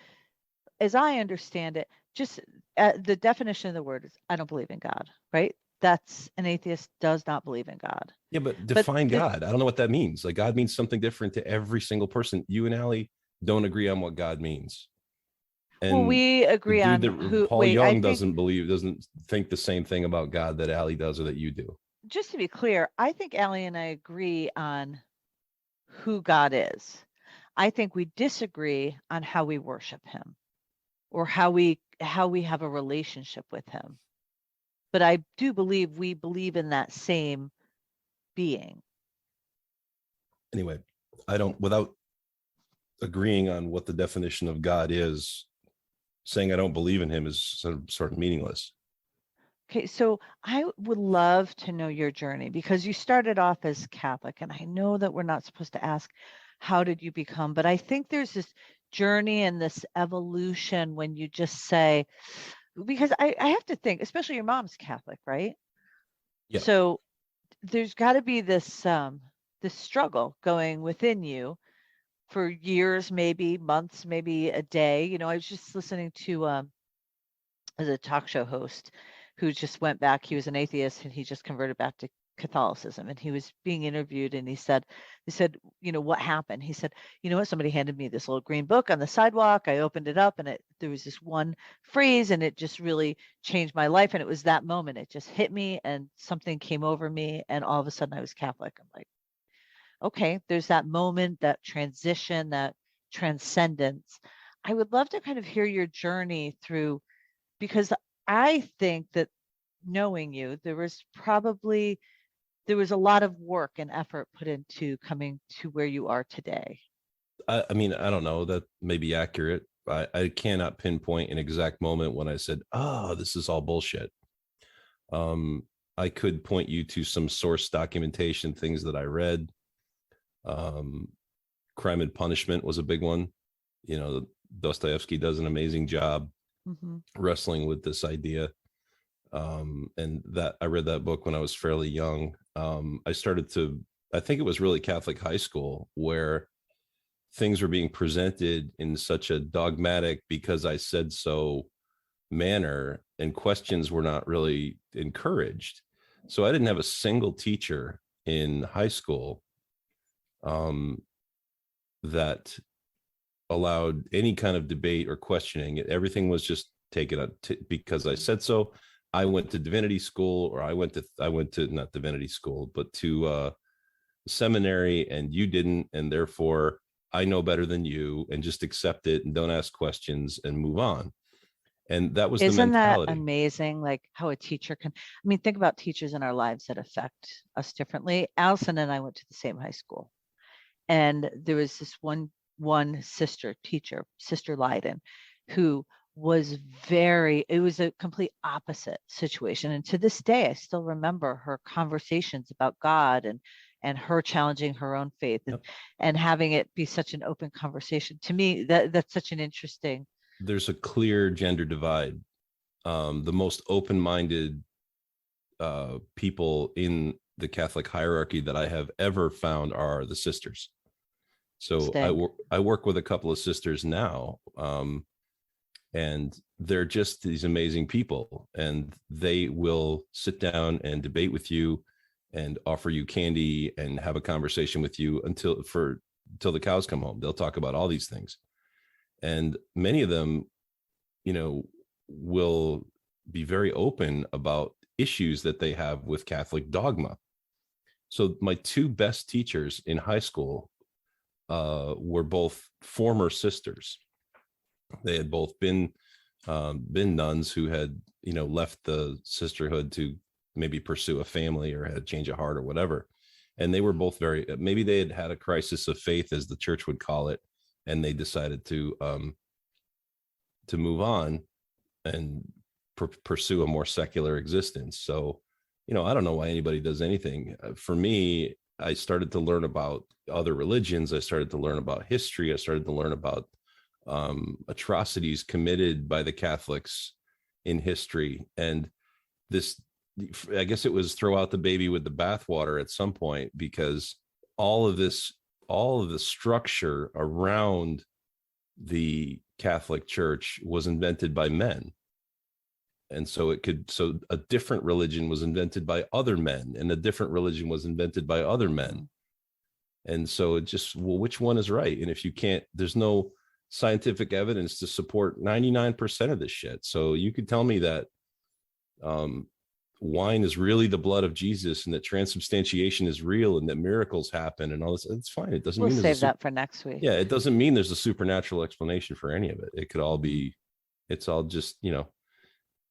as I understand it, just the definition of the word is, I don't believe in God, right? That's an atheist does not believe in God. Yeah, but define God. I don't know what that means. Like, God means something different to every single person. You and Allie don't agree on what God means. And well, we agree on who Paul Young doesn't think the same thing about God that Allie does, or that you do. Just to be clear, I think Allie and I agree on who God is. I think we disagree on how we worship him, or how we have a relationship with him. But I do believe we believe in that same being. Anyway, I don't, without agreeing on what the definition of God is, saying I don't believe in him is sort of meaningless. Okay, so I would love to know your journey, because you started off as Catholic, and I know that we're not supposed to ask, how did you become? But I think there's this journey and this evolution when you just say, because I have to think, especially your mom's Catholic, right? Yeah. So there's got to be this this struggle going within you for years, maybe months, maybe a day. You know, I was just listening to as a talk show host who just went back. He was an atheist and he just converted back to Catholicism, and he was being interviewed, and he said, you know, what happened? He said, you know what, somebody handed me this little green book on the sidewalk. I opened it up, and there was this one phrase, and it just really changed my life. And it was that moment. It just hit me, and something came over me, and all of a sudden I was Catholic. I'm like, okay, there's that moment, that transition, that transcendence. I would love to kind of hear your journey through, because I think that knowing you, there was a lot of work and effort put into coming to where you are today. I mean, I don't know, that may be accurate. I cannot pinpoint an exact moment when I said, oh, this is all bullshit. I could point you to some source documentation, things that I read. Crime and Punishment was a big one. You know, Dostoevsky does an amazing job wrestling with this idea. And that I read that book when I was fairly young. I think it was really Catholic high school, where things were being presented in such a dogmatic because I said so manner, and questions were not really encouraged. So I didn't have a single teacher in high school that allowed any kind of debate or questioning. Everything was just taken up because I said so. I went to divinity school, or I went to not divinity school, but to seminary, and you didn't, and therefore I know better than you, and just accept it and don't ask questions and move on. And that was the mentality. Isn't that amazing? Like how a teacher can, I mean, think about teachers in our lives that affect us differently. Allison and I went to the same high school, and there was this one sister teacher, Sister Leiden, who was it was a complete opposite situation. And to this day, I still remember her conversations about God, and her challenging her own faith, and having it be such an open conversation. To me, that's such an interesting. There's a clear gender divide. The most open-minded people in the Catholic hierarchy that I have ever found are the sisters. So I work with a couple of sisters now, and they're just these amazing people, and they will sit down and debate with you and offer you candy and have a conversation with you until the cows come home. They'll talk about all these things. And many of them, you know, will be very open about issues that they have with Catholic dogma. So my two best teachers in high school were both former sisters. They had both been nuns who had, you know, left the sisterhood to maybe pursue a family or had a change of heart or whatever. And they were both maybe they had a crisis of faith, as the church would call it, and they decided to move on and pursue a more secular existence. So, you know, I don't know why anybody does anything. For me, I started to learn about other religions. I started to learn about history. I started to learn about atrocities committed by the Catholics in history. And this, I guess it was throw out the baby with the bathwater at some point, because all of the structure around the Catholic Church was invented by men. And so a different religion was invented by other men, and a different religion was invented by other men. And so it just, well, which one is right? And if you can't, there's no scientific evidence to support 99% of this shit. So you could tell me that wine is really the blood of Jesus, and that transubstantiation is real, and that miracles happen and all this. It's fine. It doesn't mean we'll save that for next week. Yeah. It doesn't mean there's a supernatural explanation for any of it. It could all be, it's all just, you know,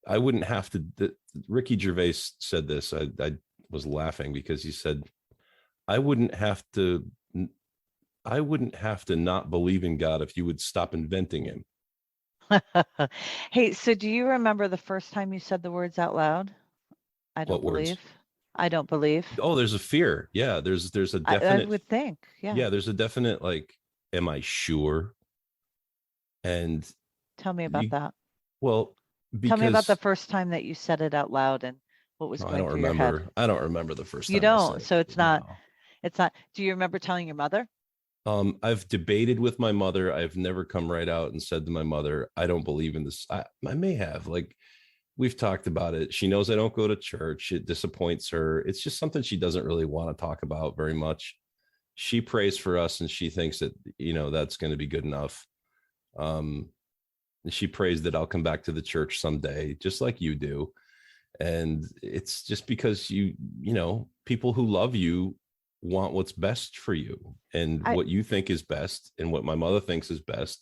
I wouldn't have to. Ricky Gervais said this. I was laughing because he said, I I wouldn't have to not believe in God if you would stop inventing him. Hey, so do you remember the first time you said the words out loud? I What don't words? believe. I don't believe. Oh, there's a fear. Yeah, there's a I definite, would think, yeah. yeah, there's a definite like, am I sure? And Tell me about you, that. well, Tell me about the because first time that you said it out loud and what was I going don't through your head. remember. I don't remember the first You time I said don't, it. so No. it's not. Do you remember telling your mother? I've debated with my mother. I've never come right out and said to my mother, I don't believe in this. I may have, like, we've talked about it. She knows I don't go to church. It disappoints her. It's just something she doesn't really want to talk about very much. She prays for us and she thinks that, that's going to be good enough. Um, she prays that I'll come back to the church someday, just like you do. And it's just because people who love you want what's best for you, and I what you think is best and what my mother thinks is best,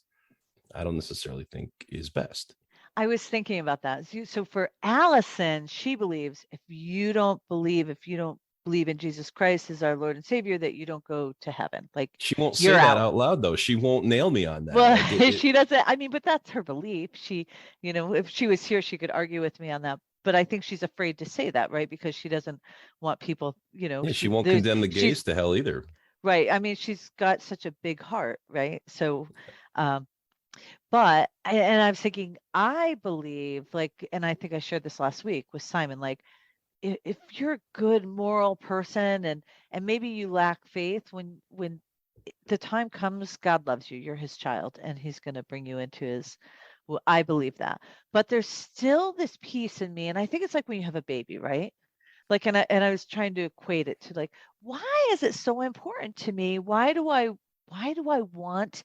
I don't necessarily think is best. I was thinking about that. So for Allison, she believes if you don't believe in Jesus Christ as our Lord and Savior, that you don't go to heaven. Like She won't you're say that out. out loud though. She won't nail me on that. Well, Like it she doesn't. I mean, but that's her belief. If she was here, she could argue with me on that. But I think she's afraid to say that, right? Because she doesn't want people, yeah, she won't condemn the she's gays to hell either. right. I mean, she's got such a big heart, right? So, um, and I was thinking, I believe, like, and I think I shared this last week with Simon, like, if you're a good moral person and maybe you lack faith when the time comes, God loves you. You're his child and he's going to bring you into his, well, I believe that. But there's still this piece in me. And I think it's like when you have a baby, right? Like, and I was trying to equate it to like, why is it so important to me? Why do I want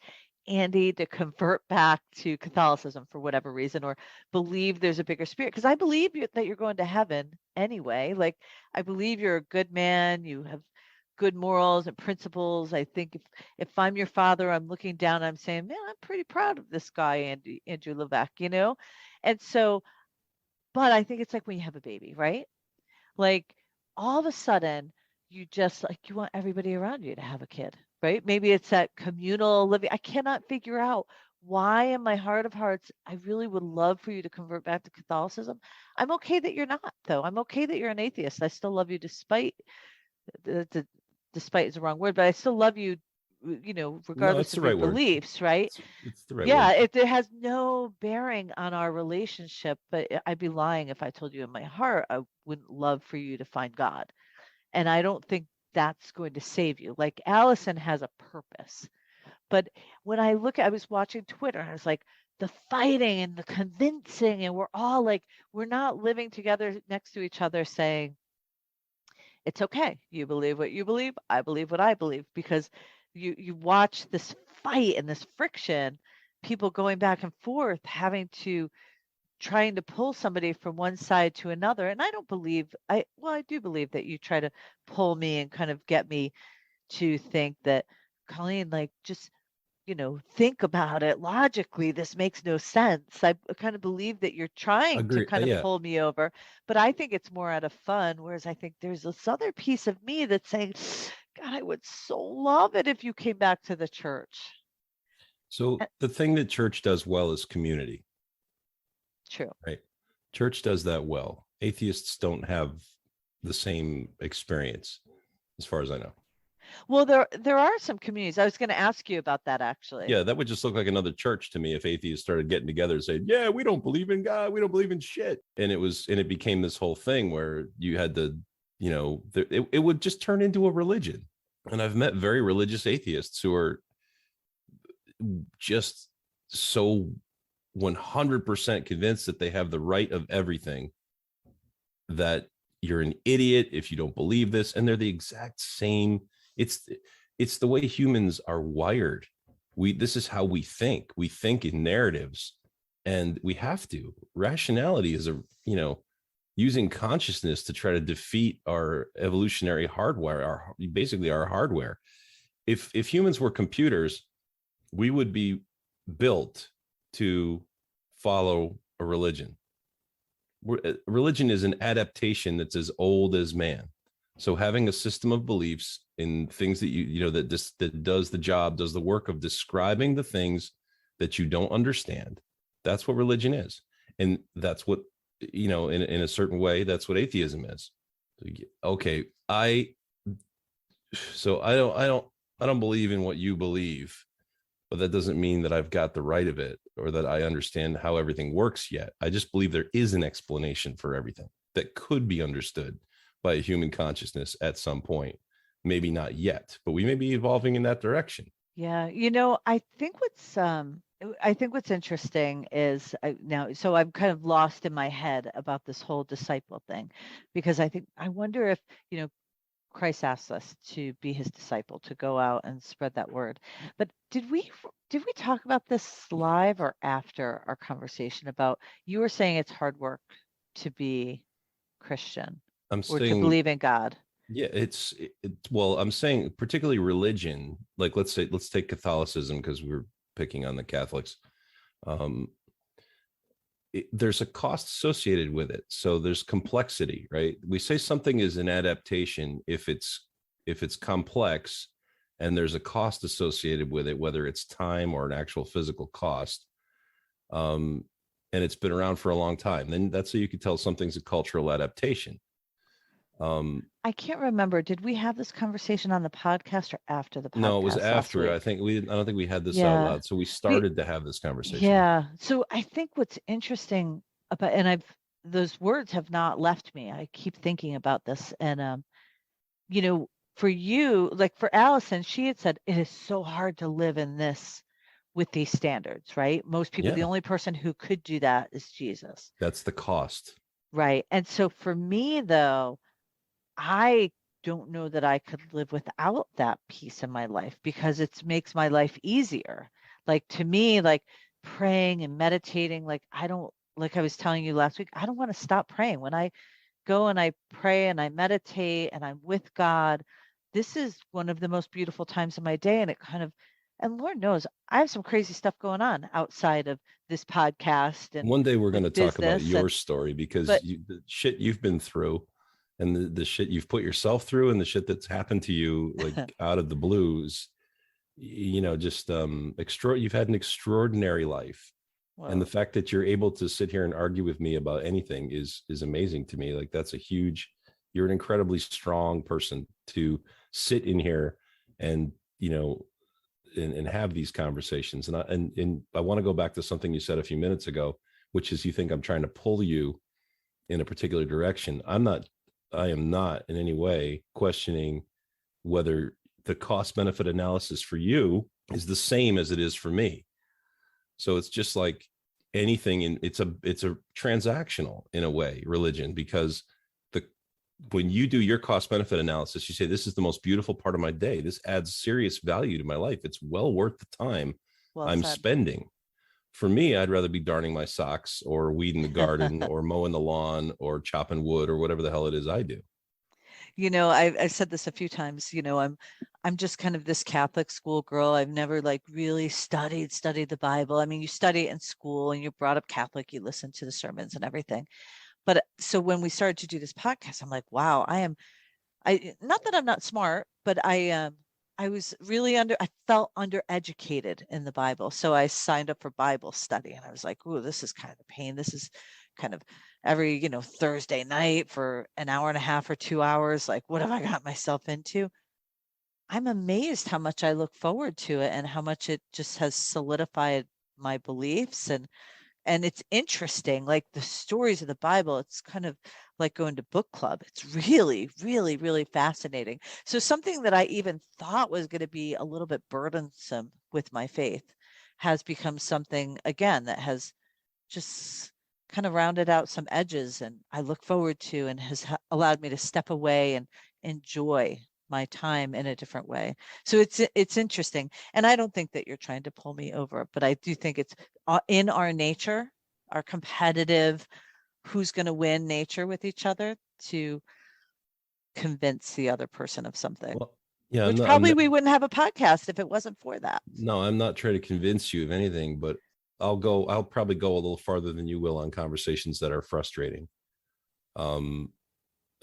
Andy to convert back to Catholicism for whatever reason, or believe there's a bigger spirit? Because I believe that you're going to heaven anyway. Like, I believe you're a good man. You have good morals and principles. I think if I'm your father, I'm looking down, I'm saying, man, I'm pretty proud of this guy, Andrew Levesque. And so, but I think it's like when you have a baby, right? Like all of a sudden, you want everybody around you to have a kid, right? Maybe it's that communal living. I cannot figure out why, in my heart of hearts, I really would love for you to convert back to Catholicism. I'm okay that you're not, though. I'm okay that you're an atheist. I still love you despite is the wrong word, but I still love you, No, it's regardless the of your right word. beliefs, right? It's the right Yeah, word. it has no bearing on our relationship, but I'd be lying if I told you in my heart I wouldn't love for you to find God. And I don't think that's going to save you. Like Allison has a purpose. But when I was watching Twitter and I was like, the fighting and the convincing, and we're all like, we're not living together next to each other saying, it's okay. You believe what you believe. I believe what I believe, because you watch this fight and this friction, people going back and forth, trying to pull somebody from one side to another. And I do believe that you try to pull me and kind of get me to think that, Colleen, like, just think about it logically. This makes no sense. I kind of believe that you're trying to Agree. kind of Yeah. pull me over, but I think it's more out of fun. Whereas I think there's this other piece of me that's saying, God, I would so love it if you came back to the church. So the thing that church does well is community. True. Right. Church does that well. Atheists don't have the same experience, as far as I know. Well, there are some communities. I was going to ask you about that actually. Yeah, that would just look like another church to me if atheists started getting together and saying, yeah, we don't believe in God, we don't believe in shit. And it became this whole thing where you had to, it would just turn into a religion. And I've met very religious atheists who are just so 100% convinced that they have the right of everything, that you're an idiot if you don't believe this. And they're the exact same. It's the way humans are wired. This is how we think. We think in narratives, and we have to. Rationality is using consciousness to try to defeat our evolutionary hardware, basically our hardware. If humans were computers, we would be built to follow a religion. Religion is an adaptation that's as old as man. So having a system of beliefs in things that that does the job, does the work of describing the things that you don't understand. That's what religion is. And that's what, in a certain way, that's what atheism is. Okay, I don't believe in what you believe, but that doesn't mean that I've got the right of it or that I understand how everything works yet. I just believe there is an explanation for everything that could be understood by a human consciousness at some point. Maybe not yet, but we may be evolving in that direction. Yeah, I think what's interesting is so I'm kind of lost in my head about this whole disciple thing, because I wonder if, Christ asks us to be his disciple, to go out and spread that word. But did we talk about this live or after our conversation about, you were saying it's hard work to be Christian or to believe in God? Yeah, well, I'm saying particularly religion, like let's take Catholicism, because we're picking on the Catholics. There's a cost associated with it. So there's complexity, right? We say something is an adaptation if it's complex and there's a cost associated with it, whether it's time or an actual physical cost. And it's been around for a long time. Then that's how you could tell something's a cultural adaptation. I can't remember. Did we have this conversation on the podcast or after the podcast? No, it was after. I don't think we had this out loud. So we started to have this conversation. Yeah. So I think what's interesting about, and those words have not left me. I keep thinking about this. And, for you, like for Allison, she had said, it is so hard to live in this with these standards, right? Most people, the only person who could do that is Jesus. That's the cost. Right. And so for me, though, I don't know that I could live without that piece in my life, because it makes my life easier. Like to me, like praying and meditating, like I was telling you last week, I don't want to stop praying. When I go and I pray and I meditate and I'm with God, this is one of the most beautiful times of my day. And Lord knows I have some crazy stuff going on outside of this podcast. And one day we're going to talk about your story, because the shit you've been through and the shit you've put yourself through and the shit that's happened to you, like out of the blues, you've had an extraordinary life. Wow. And the fact that you're able to sit here and argue with me about anything is amazing to me. Like you're an incredibly strong person to sit in here and, and have these conversations. And I want to go back to something you said a few minutes ago, which is you think I'm trying to pull you in a particular direction. I am not in any way questioning whether the cost benefit analysis for you is the same as it is for me. So it's just like anything, and it's a transactional in a way, religion, because when you do your cost benefit analysis, you say, this is the most beautiful part of my day. This adds serious value to my life. It's well worth the time I'm spending. For me, I'd rather be darning my socks or weeding the garden or mowing the lawn or chopping wood or whatever the hell it is I do. I've said this a few times, I'm just kind of this Catholic school girl. I've never like really studied the Bible. I mean, you study it in school and you're brought up Catholic, you listen to the sermons and everything. But so when we started to do this podcast, I'm like, wow, not that I'm not smart, but I was really I felt undereducated in the Bible. So I signed up for Bible study and I was like, oh, this is kind of a pain. This is kind of every, Thursday night for an hour and a half or 2 hours. Like, what have I got myself into? I'm amazed how much I look forward to it and how much it just has solidified my beliefs. And it's interesting, like the stories of the Bible, it's kind of like going to book club. It's really, really, really fascinating. So something that I even thought was going to be a little bit burdensome with my faith has become something, again, that has just kind of rounded out some edges and I look forward to and has allowed me to step away and enjoy my time in a different way. So it's interesting. And I don't think that you're trying to pull me over, but I do think it's in our nature, our competitive, who's going to win nature with each other, to convince the other person of something. Well, yeah, which we wouldn't have a podcast if it wasn't for that. No, I'm not trying to convince you of anything, but I'll probably go a little farther than you will on conversations that are frustrating.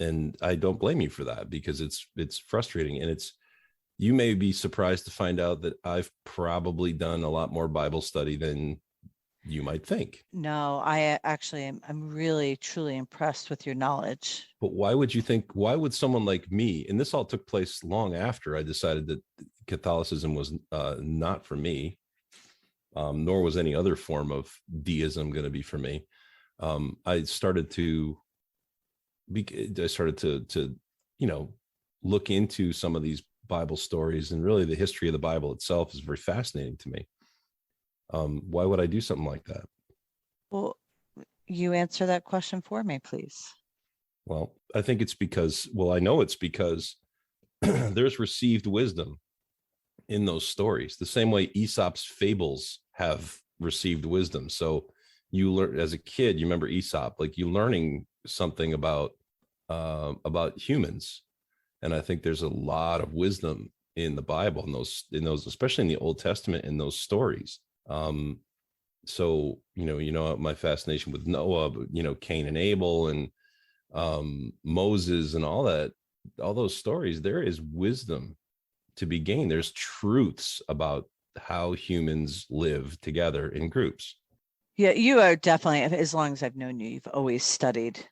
And I don't blame you for that, because it's frustrating. And you may be surprised to find out that I've probably done a lot more Bible study than you might think. No, I actually I'm really truly impressed with your knowledge. But why would someone like me, and this all took place long after I decided that Catholicism was not for me, nor was any other form of deism going to be for me. I started to look into some of these Bible stories, and really the history of the Bible itself is very fascinating to me. Why would I do something like that? Well, you answer that question for me, please. Well, I think it's because, I know it's because there's received wisdom in those stories, the same way Aesop's fables have received wisdom. So you learn as a kid, you remember Aesop, like you learning something about humans. And I think there's a lot of wisdom in the Bible, in those, especially in the Old Testament, in those stories. So, my fascination with Noah, Cain and Abel, and Moses and all those stories, there is wisdom to be gained. There's truths about how humans live together in groups. Yeah, you are definitely, as long as I've known you, you've always studied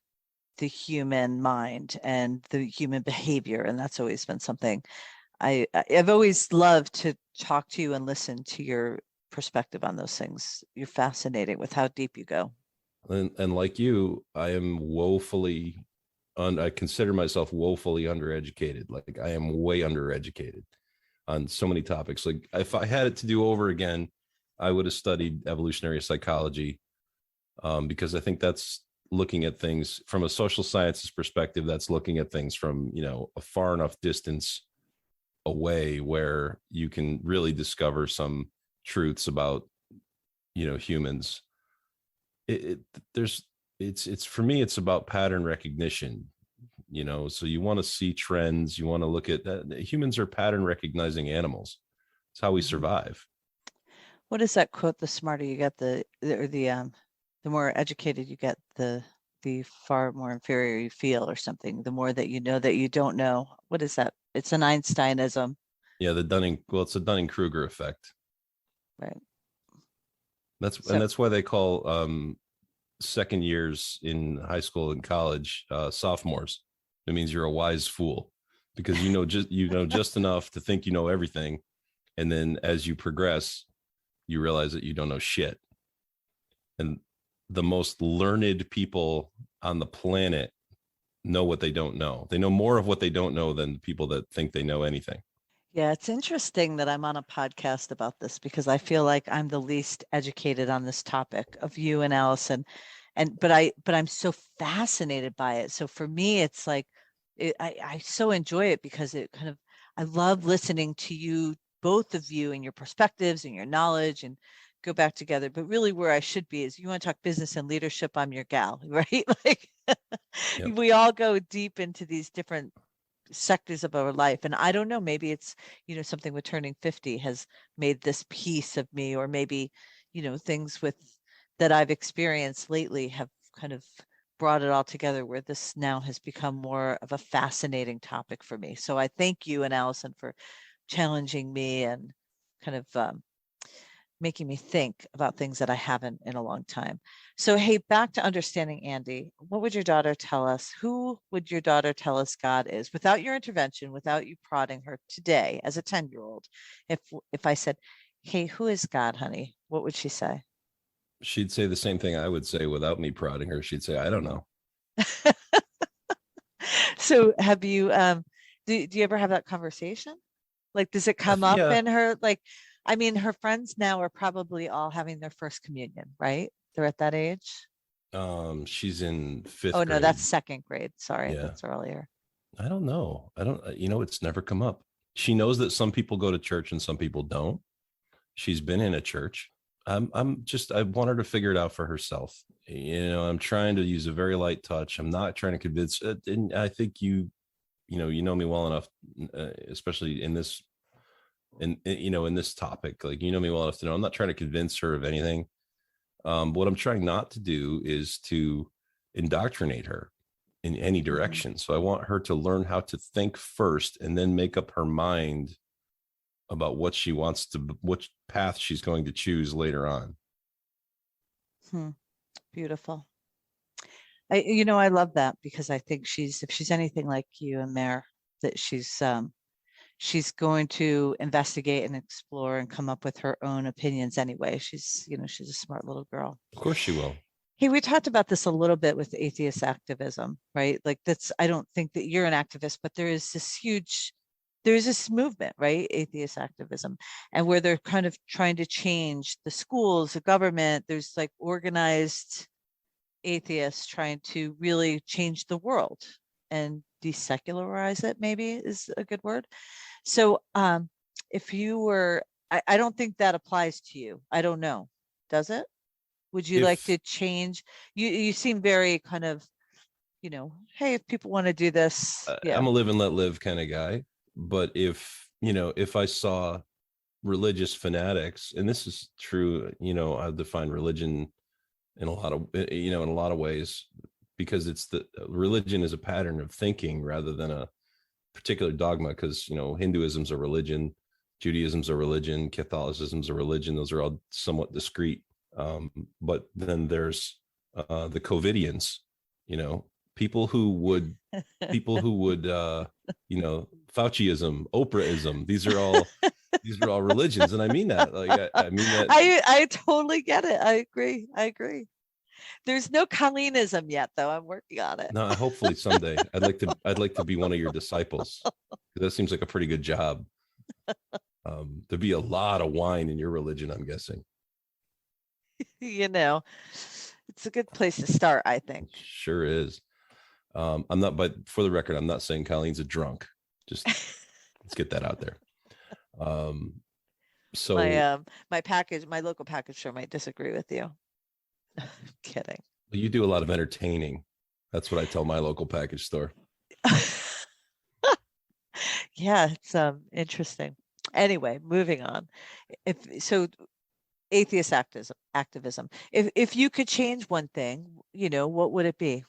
the human mind and the human behavior. And that's always been something I've always loved to talk to you and listen to your perspective on those things. You're fascinating with how deep you go. And like you, I consider myself woefully undereducated. Like I am way undereducated on so many topics. Like if I had it to do over again, I would have studied evolutionary psychology, because I think that's looking at things from a social sciences perspective. That's looking at things from, a far enough distance away where you can really discover some truths about, humans. It's for me, it's about pattern recognition, so you want to see trends, you want to look at that. Humans are pattern recognizing animals. It's how we survive. What is that quote? The smarter you get, the more educated you get, the far more inferior you feel, or something. The more that you know that you don't know. What is that? It's an Einsteinism. Yeah, it's a Dunning-Kruger effect. Right. That's why they call second years in high school and college sophomores. It means you're a wise fool, because you know just enough to think you know everything, and then as you progress, you realize that you don't know shit. And the most learned people on the planet know what they don't know. They know more of what they don't know than the people that think they know anything. Yeah, it's interesting that I'm on a podcast about this, because I feel like I'm the least educated on this topic of you and Allison. But I'm so fascinated by it. So for me, it's like, I so enjoy it, because I love listening to you, both of you, and your perspectives and your knowledge, and go back together. But really where I should be is, you want to talk business and leadership, I'm your gal, right? Like Yep. we all go deep into these different sectors of our life. And I don't know, maybe it's, something with turning 50 has made this piece of me, or maybe, things that I've experienced lately have kind of brought it all together, where this now has become more of a fascinating topic for me. So I thank you and Allison for challenging me and kind of making me think about things that I haven't in a long time. So, hey, back to understanding Andy. What would your daughter tell us? Who would your daughter tell us God is, without your intervention, without you prodding her today as a 10-year-old? If I said, hey, who is God, honey? What would she say? She'd say the same thing I would say without me prodding her. She'd say, I don't know. So have you, do you ever have that conversation? Like, does it come up Yeah. in her? Like, I mean, her friends now are probably all having their first communion, right? They're at that age. She's in fifth Oh, grade. no, that's second grade. Sorry, Yeah. that's earlier. I don't know. It's never come up. She knows that some people go to church and some people don't. She's been in a church. I want her to figure it out for herself. I'm trying to use a very light touch. I'm not trying to convince. And I think you know me well enough, especially in this, in this topic. Like, you know me well enough to know I'm not trying to convince her of anything. What I'm trying not to do is to indoctrinate her. in any direction. So I want her to learn how to think first and then make up her mind about what she wants to, which path she's going to choose later on. Beautiful. I love that, because I think if she's anything like you and Mare, that she's going to investigate and explore and come up with her own opinions anyway. She's a smart little girl. Of course she will. Hey, we talked about this a little bit with atheist activism, right? Like I don't think that you're an activist, but there is this movement, right? Atheist activism, and where they're kind of trying to change the schools, the government. There's like organized atheists trying to really change the world and desecularize it, maybe is a good word. So if you were, I don't think that applies to you. I don't know. Does it? Would you like to change? You seem very kind of, hey, if people want to do this. I'm a live and let live kind of guy. But if I saw religious fanatics, and this is true, I define religion in a lot of ways, because religion is a pattern of thinking rather than a particular dogma. Because Hinduism's a religion, Judaism's a religion, Catholicism's a religion. Those are all somewhat discrete. But then there's the Covidians, people who would Fauciism, Oprahism. These are all religions, and I mean that. Like I mean that. I totally get it. I agree. There's no Colleenism yet, though. I'm working on it. No, hopefully someday. I'd like to be one of your disciples. That seems like a pretty good job. There'd be a lot of wine in your religion, I'm guessing. It's a good place to start, I think. Sure is. I'm not, but for the record, I'm not saying Colleen's a drunk. Just let's get that out there. So my local package store might disagree with you. I'm kidding. You do a lot of entertaining. That's what I tell my local package store. Yeah, it's interesting. Anyway, moving on. Atheist activism. If you could change one thing, what would it be?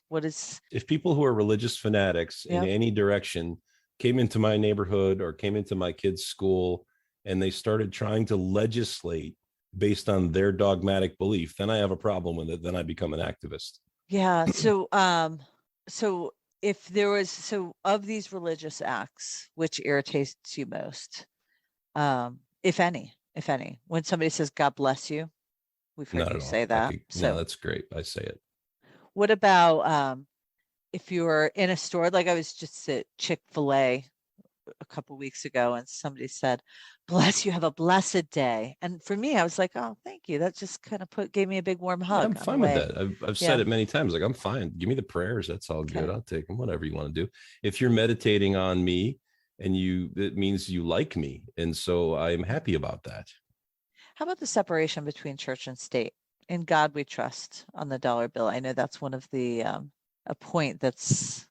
If people who are religious fanatics in any direction came into my neighborhood or came into my kids' school and they started trying to legislate based on their dogmatic belief, then I have a problem with it. Then I become an activist. Yeah. So if there was, of these religious acts, which irritates you most, if any, when somebody says, God bless you, we've heard you say that. No, that's great. I say it. What about if you were in a store, like I was just at Chick-fil-A a couple of weeks ago, and somebody said, bless you, have a blessed day. And for me, I was like, oh, thank you. That just kind of gave me a big warm hug. I'm fine with that. I've said it many times. Like, I'm fine. Give me the prayers. That's all good. I'll take them, whatever you want to do. If you're meditating on me, and it means you like me. And so I'm happy about that. How about the separation between church and state? In God we trust on the dollar bill. I know that's one of the, a point that's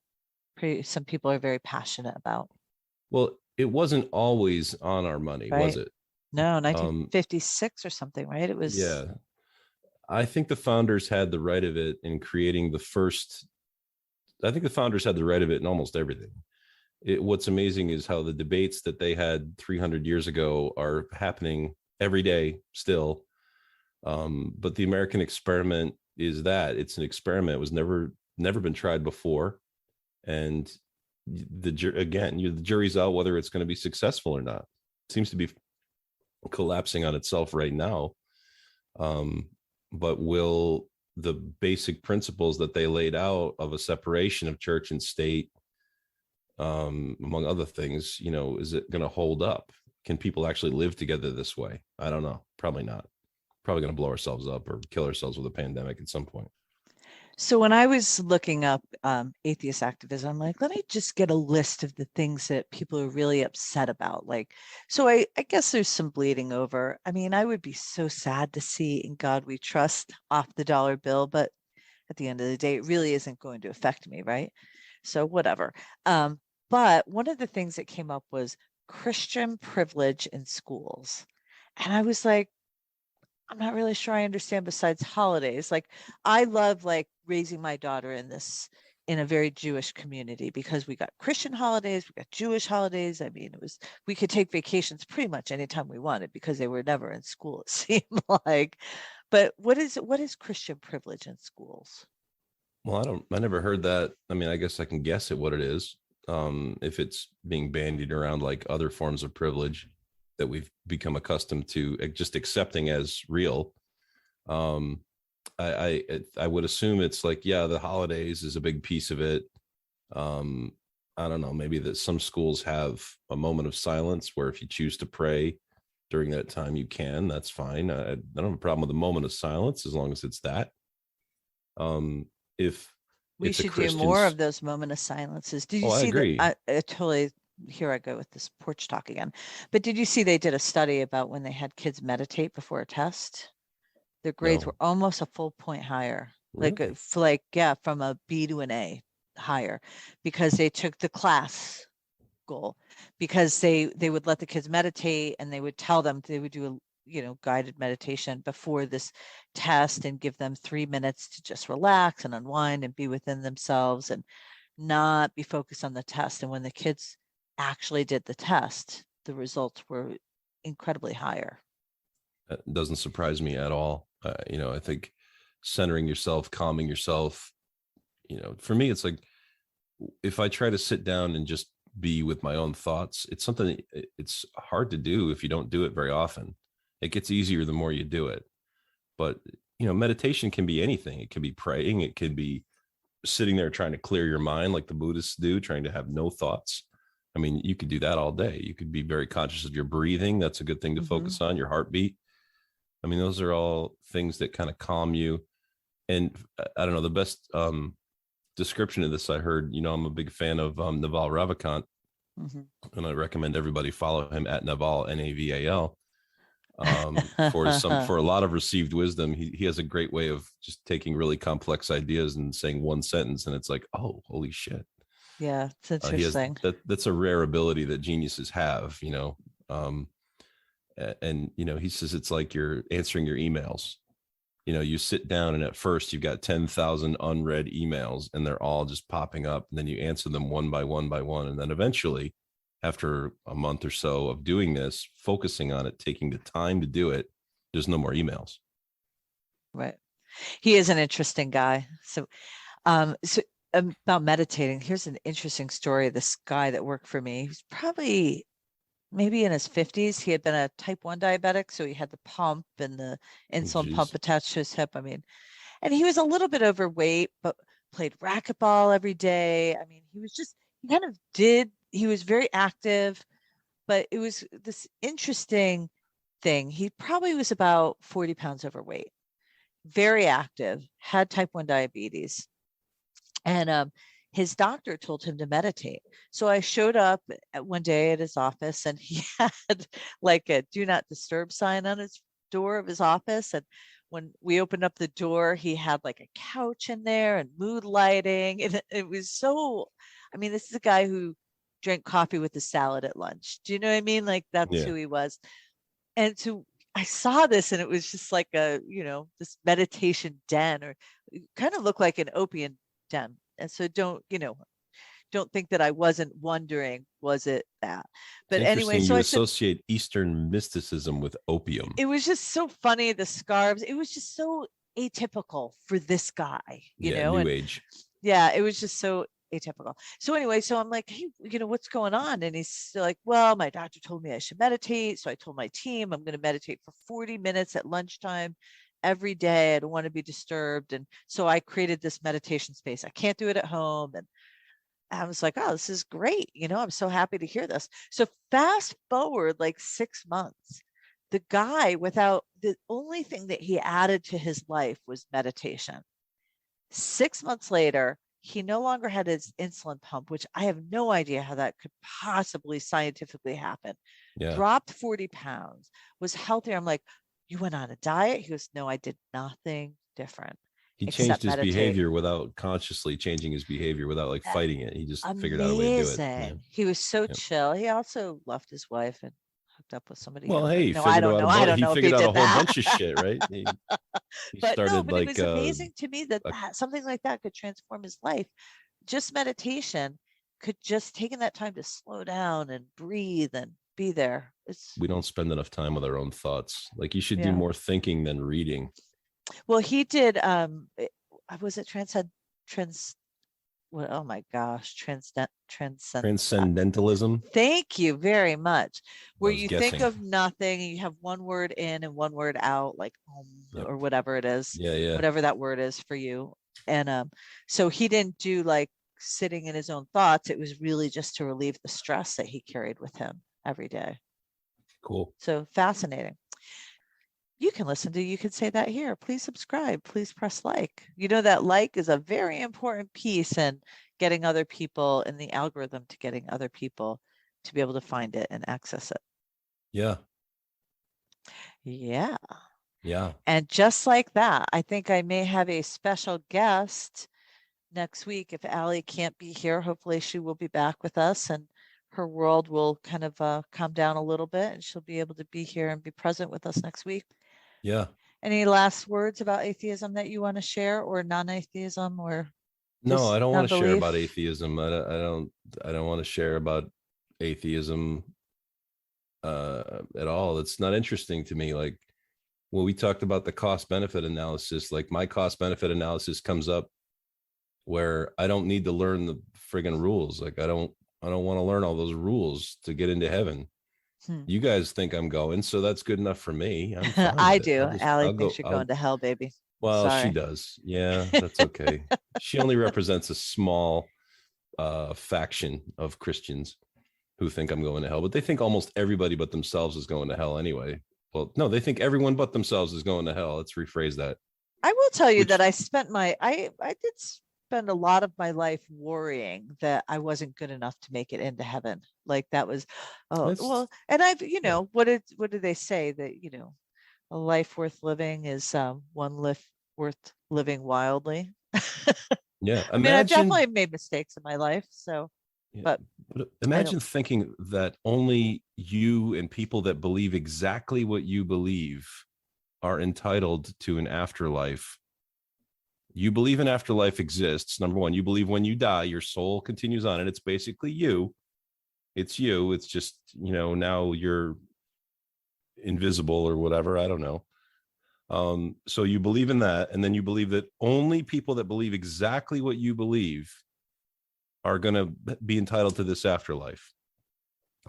some people are very passionate about. Well, it wasn't always on our money, was it? No, 1956 or something, right? It was. Yeah. I think the founders had the right of it in creating I think the founders had the right of it in almost everything. What's amazing is how the debates that they had 300 years ago are happening every day still. But the American experiment is that it's an experiment. It was never been tried before. And the jury's out whether it's going to be successful or not. It seems to be collapsing on itself right now. But will the basic principles that they laid out of a separation of church and state, among other things, is it going to hold up? Can people actually live together this way? I don't know. Probably not. Probably going to blow ourselves up or kill ourselves with a pandemic at some point. So when I was looking up atheist activism, I'm like, let me just get a list of the things that people are really upset about. So I guess there's some bleeding over. I mean, I would be so sad to see In God We Trust off the dollar bill, but at the end of the day, it really isn't going to affect me, right? So whatever. But one of the things that came up was Christian privilege in schools. And I was like, I'm not really sure I understand besides holidays. Like, I love raising my daughter in this in a very Jewish community, because we got Christian holidays, we got Jewish holidays. I mean, we could take vacations pretty much anytime we wanted because they were never in school, it seemed like. But what is Christian privilege in schools? Well, I never heard that. I mean, I guess I can guess at what it is. If it's being bandied around like other forms of privilege that we've become accustomed to just accepting as real. I would assume it's like, yeah, the holidays is a big piece of it. I don't know, maybe that some schools have a moment of silence where if you choose to pray during that time, you can. That's fine. I don't have a problem with a moment of silence as long as it's that. If we should do more of those moment of silences. Did you see I agree. that? I totally, here I go with this porch talk again. But did you see they did a study about when they had kids meditate before a test? Their grades were almost a full point higher. Really? From a B to an A higher, because they took the class goal, because they would let the kids meditate, and they would tell them they would do a guided meditation before this test and give them 3 minutes to just relax and unwind and be within themselves and not be focused on the test. And when the kids actually did the test, the results were incredibly higher. That doesn't surprise me at all. I think centering yourself, calming yourself, for me, it's like, if I try to sit down and just be with my own thoughts, it's hard to do if you don't do it very often. It gets easier the more you do it. But, meditation can be anything. It can be praying. It can be sitting there trying to clear your mind like the Buddhists do, trying to have no thoughts. I mean, you could do that all day. You could be very conscious of your breathing. That's a good thing to focus on, your heartbeat. I mean, those are all things that kind of calm you. And I don't know, the best description of this I heard, I'm a big fan of Naval Ravikant, and I recommend everybody follow him at Naval, Naval. For a lot of received wisdom. He has a great way of just taking really complex ideas and saying one sentence, and it's like, oh, holy shit. Yeah, it's interesting. That's a rare ability that geniuses have, and he says it's like you're answering your emails. You sit down, and at first you've got 10,000 unread emails, and they're all just popping up, and then you answer them one by one by one, and then eventually, after a month or so of doing this, focusing on it, taking the time to do it, there's no more emails. Right. He is an interesting guy. So about meditating, here's an interesting story. This guy that worked for me, he's probably maybe in his 50s. He had been a type 1 diabetic, so he had the pump and the insulin pump attached to his hip. I mean, and he was a little bit overweight, but played racquetball every day. I mean, he was very active, but it was this interesting thing. He probably was about 40 pounds overweight, very active, had type 1 diabetes. And his doctor told him to meditate. So I showed up one day at his office, and he had like a do not disturb sign on his door of his office. And when we opened up the door, he had like a couch in there and mood lighting. And it was so, this is a guy who drank coffee with a salad at lunch. Do you know what I mean? Like that's who he was. And so I saw this, and it was just like this meditation den, or it kind of looked like an opium den. And so don't think that I wasn't wondering, was it that? But anyway, so you associate Eastern mysticism with opium. It was just so funny, the scarves. It was just so atypical for this guy, New Age. Yeah, it was just so atypical. So anyway, so I'm like, hey, what's going on? And he's like, well, my doctor told me I should meditate. So I told my team I'm going to meditate for 40 minutes at lunchtime every day. I don't want to be disturbed. And so I created this meditation space. I can't do it at home. And I was like, oh, this is great. I'm so happy to hear this. So fast forward like 6 months, the guy, the only thing that he added to his life was meditation. 6 months later, he no longer had his insulin pump, which I have no idea how that could possibly scientifically happen. Yeah. Dropped 40 pounds, was healthier. I'm like, you went on a diet? He goes, no, I did nothing different. He changed his behavior without consciously changing his behavior, without fighting it. He just figured out a way to do it. Yeah. He was so chill. He also left his wife and hooked up with somebody. Well, hey, I don't know. He figured out a whole bunch of shit, right? He started it was amazing to me that something like that could transform his life. just meditation could just taking that time to slow down and breathe and be there. We don't spend enough time with our own thoughts. Like, you should do Yeah. more thinking than reading. Well, he did. Was it oh my gosh, Transcendentalism. Thank you very much. Where you guessing. think of nothing and you have one word in and one word out, like or whatever it is. Yeah. Whatever that word is for you. And so he didn't do like sitting in his own thoughts. It was really just to relieve the stress that he carried with him every day. Cool. So fascinating. You can listen to You Can Say That Here. Please subscribe. Please press like. You know that like is a very important piece in getting other people in the algorithm, to getting other people to be able to find it and access it. Yeah. Yeah. Yeah. And just like that, I think I may have a special guest next week. If Allie can't be here, hopefully she will be back with us and her world will kind of calm down a little bit and she'll be able to be here and be present with us next week. Yeah. Any last words about atheism that you want to share, or non-atheism, or no, I don't want to share non-belief? about atheism. I don't want to share about atheism at all. It's not interesting to me. Like, when we talked about the cost benefit analysis, like my cost benefit analysis comes up where I don't need to learn the friggin' rules. Like, I don't want to learn all those rules to get into heaven. You guys think I'm going, so that's good enough for me. I'm fine I with do. it. Allie thinks you're going to hell, baby. Well, Sorry. she does. Yeah, that's okay. She only represents a small faction of Christians who think I'm going to hell, but they think almost everybody but themselves is going to hell anyway. Well, no, they think everyone but themselves is going to hell. Let's rephrase that. I will tell you that I did spend a lot of my life worrying that I wasn't good enough to make it into heaven. Like that was, and I've, what did they say that, a life worth living is one life worth living wildly. Yeah. I mean, I've definitely made mistakes in my life. So, but imagine thinking that only you and people that believe exactly what you believe are entitled to an afterlife. You believe an afterlife exists. Number one, you believe when you die, your soul continues on, and it's basically you. It's you. It's just, now you're invisible or whatever. I don't know. So you believe in that, and then you believe that only people that believe exactly what you believe are going to be entitled to this afterlife.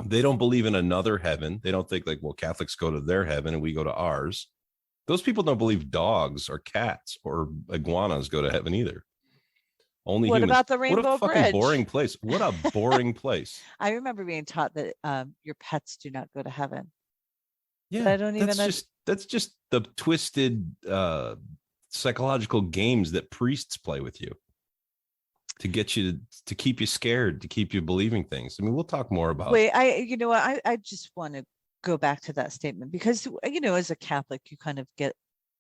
They don't believe in another heaven. They don't think like, well, Catholics go to their heaven and we go to ours. Those people don't believe dogs or cats or iguanas go to heaven either. Only what humans. About the Rainbow What a fucking Bridge? boring place. What a boring place. I remember being taught that your pets do not go to heaven. Yeah, but I don't even. That's just the twisted psychological games that priests play with you to get you to keep you scared, to keep you believing things. I mean, we'll talk more about. Wait, I just want to go back to that statement because, as a Catholic, you kind of get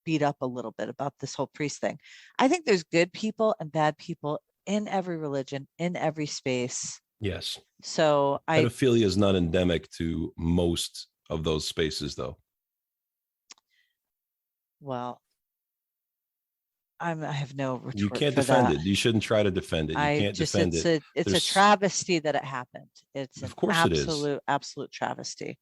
beat up a little bit about this whole priest thing. I think there's good people and bad people in every religion, in every space. Yes. So pedophilia is not endemic to most of those spaces, though. Well, I have no retort. You can't for defend that. it. You shouldn't try to defend it. You can't defend it. It's a travesty that it happened. It's of course it is. Absolute travesty.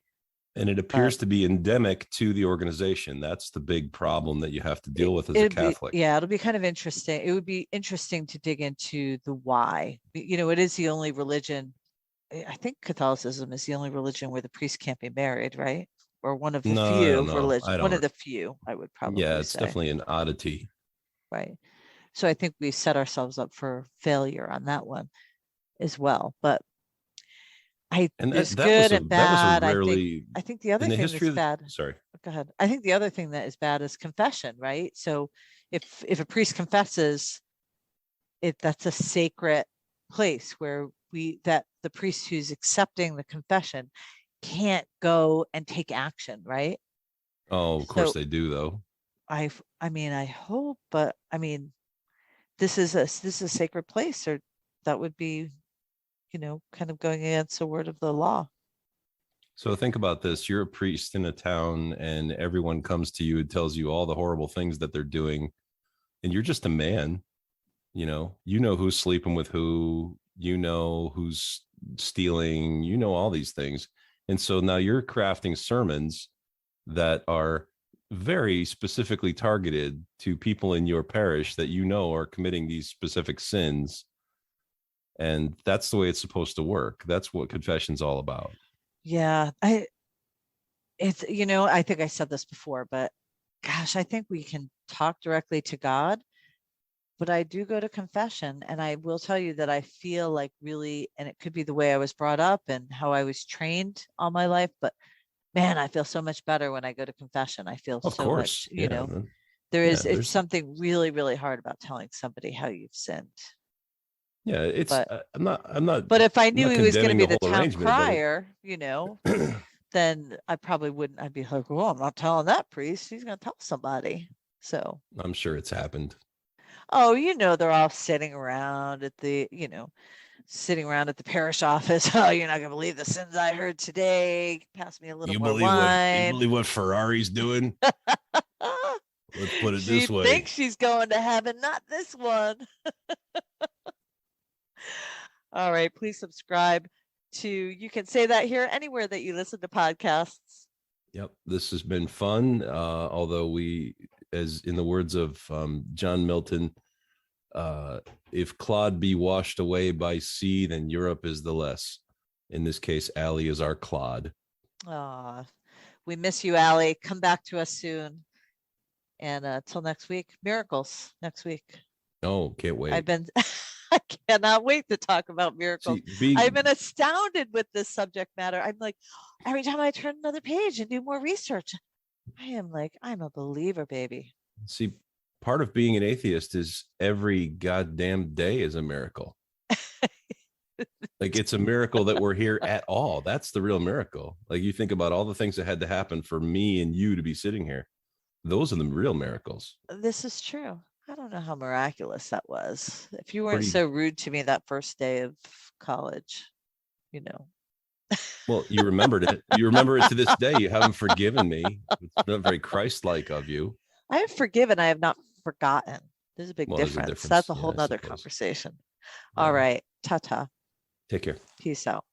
And it appears to be endemic to the organization. That's the big problem that you have to deal with as a Catholic. It'll be kind of interesting. It would be interesting to dig into the why. It is the only religion. I think Catholicism is the only religion where the priest can't be married, right? Or one of the few religions. One of the few, I would probably say. Yeah, it's definitely an oddity. Right. So I think we set ourselves up for failure on that one as well. But there's good and bad. I think the other thing that's bad. Sorry. Go ahead. I think the other thing that is bad is confession, right? So if a priest confesses, that's a sacred place where the priest who's accepting the confession can't go and take action, right? Oh, of course they do, though. I mean, I hope, but I mean, this is a sacred place, or that would be, kind of going against the word of the law. So think about this. You're a priest in a town and everyone comes to you and tells you all the horrible things that they're doing. And you're just a man. You know who's sleeping with who, who's stealing, all these things. And so now you're crafting sermons that are very specifically targeted to people in your parish that are committing these specific sins. And that's the way it's supposed to work. That's what confession's all about. Yeah. I think I said this before, but gosh, I think we can talk directly to God, but I do go to confession, and I will tell you that I feel like really, and it could be the way I was brought up and how I was trained all my life, but man, I feel so much better when I go to confession. I feel so much, it's something really, really hard about telling somebody how you've sinned. Yeah, I'm not. But if I knew he was going to be the town crier, then I probably wouldn't. I'd be like, well, I'm not telling that priest. He's going to tell somebody. So I'm sure it's happened. Oh, they're all sitting around at the parish office. Oh, you're not going to believe the sins I heard today. Pass me a little more wine. You believe what Ferrari's doing? Let's put it this way. She thinks she's going to heaven, not this one. All right, please subscribe to You Can Say That Here anywhere that you listen to podcasts. Yep, this has been fun. Although we, as in the words of John Milton, if clod be washed away by sea, then Europe is the less. In this case, Allie is our clod. We miss you, Allie. Come back to us soon. And till next week, miracles next week. Oh, can't wait. I cannot wait to talk about miracles. I've been astounded with this subject matter. I'm like, every time I turn another page and do more research, I'm a believer, baby. See, part of being an atheist is every goddamn day is a miracle. Like, it's a miracle that we're here at all. That's the real miracle. Like, you think about all the things that had to happen for me and you to be sitting here. Those are the real miracles. This is true. I don't know how miraculous that was. If you weren't so rude to me that first day of college, Well, you remembered it. You remember it to this day. You haven't forgiven me. It's not very Christ-like of you. I have forgiven. I have not forgotten. There's a big difference. That's a whole nother conversation. All right. Ta-ta. Take care. Peace out.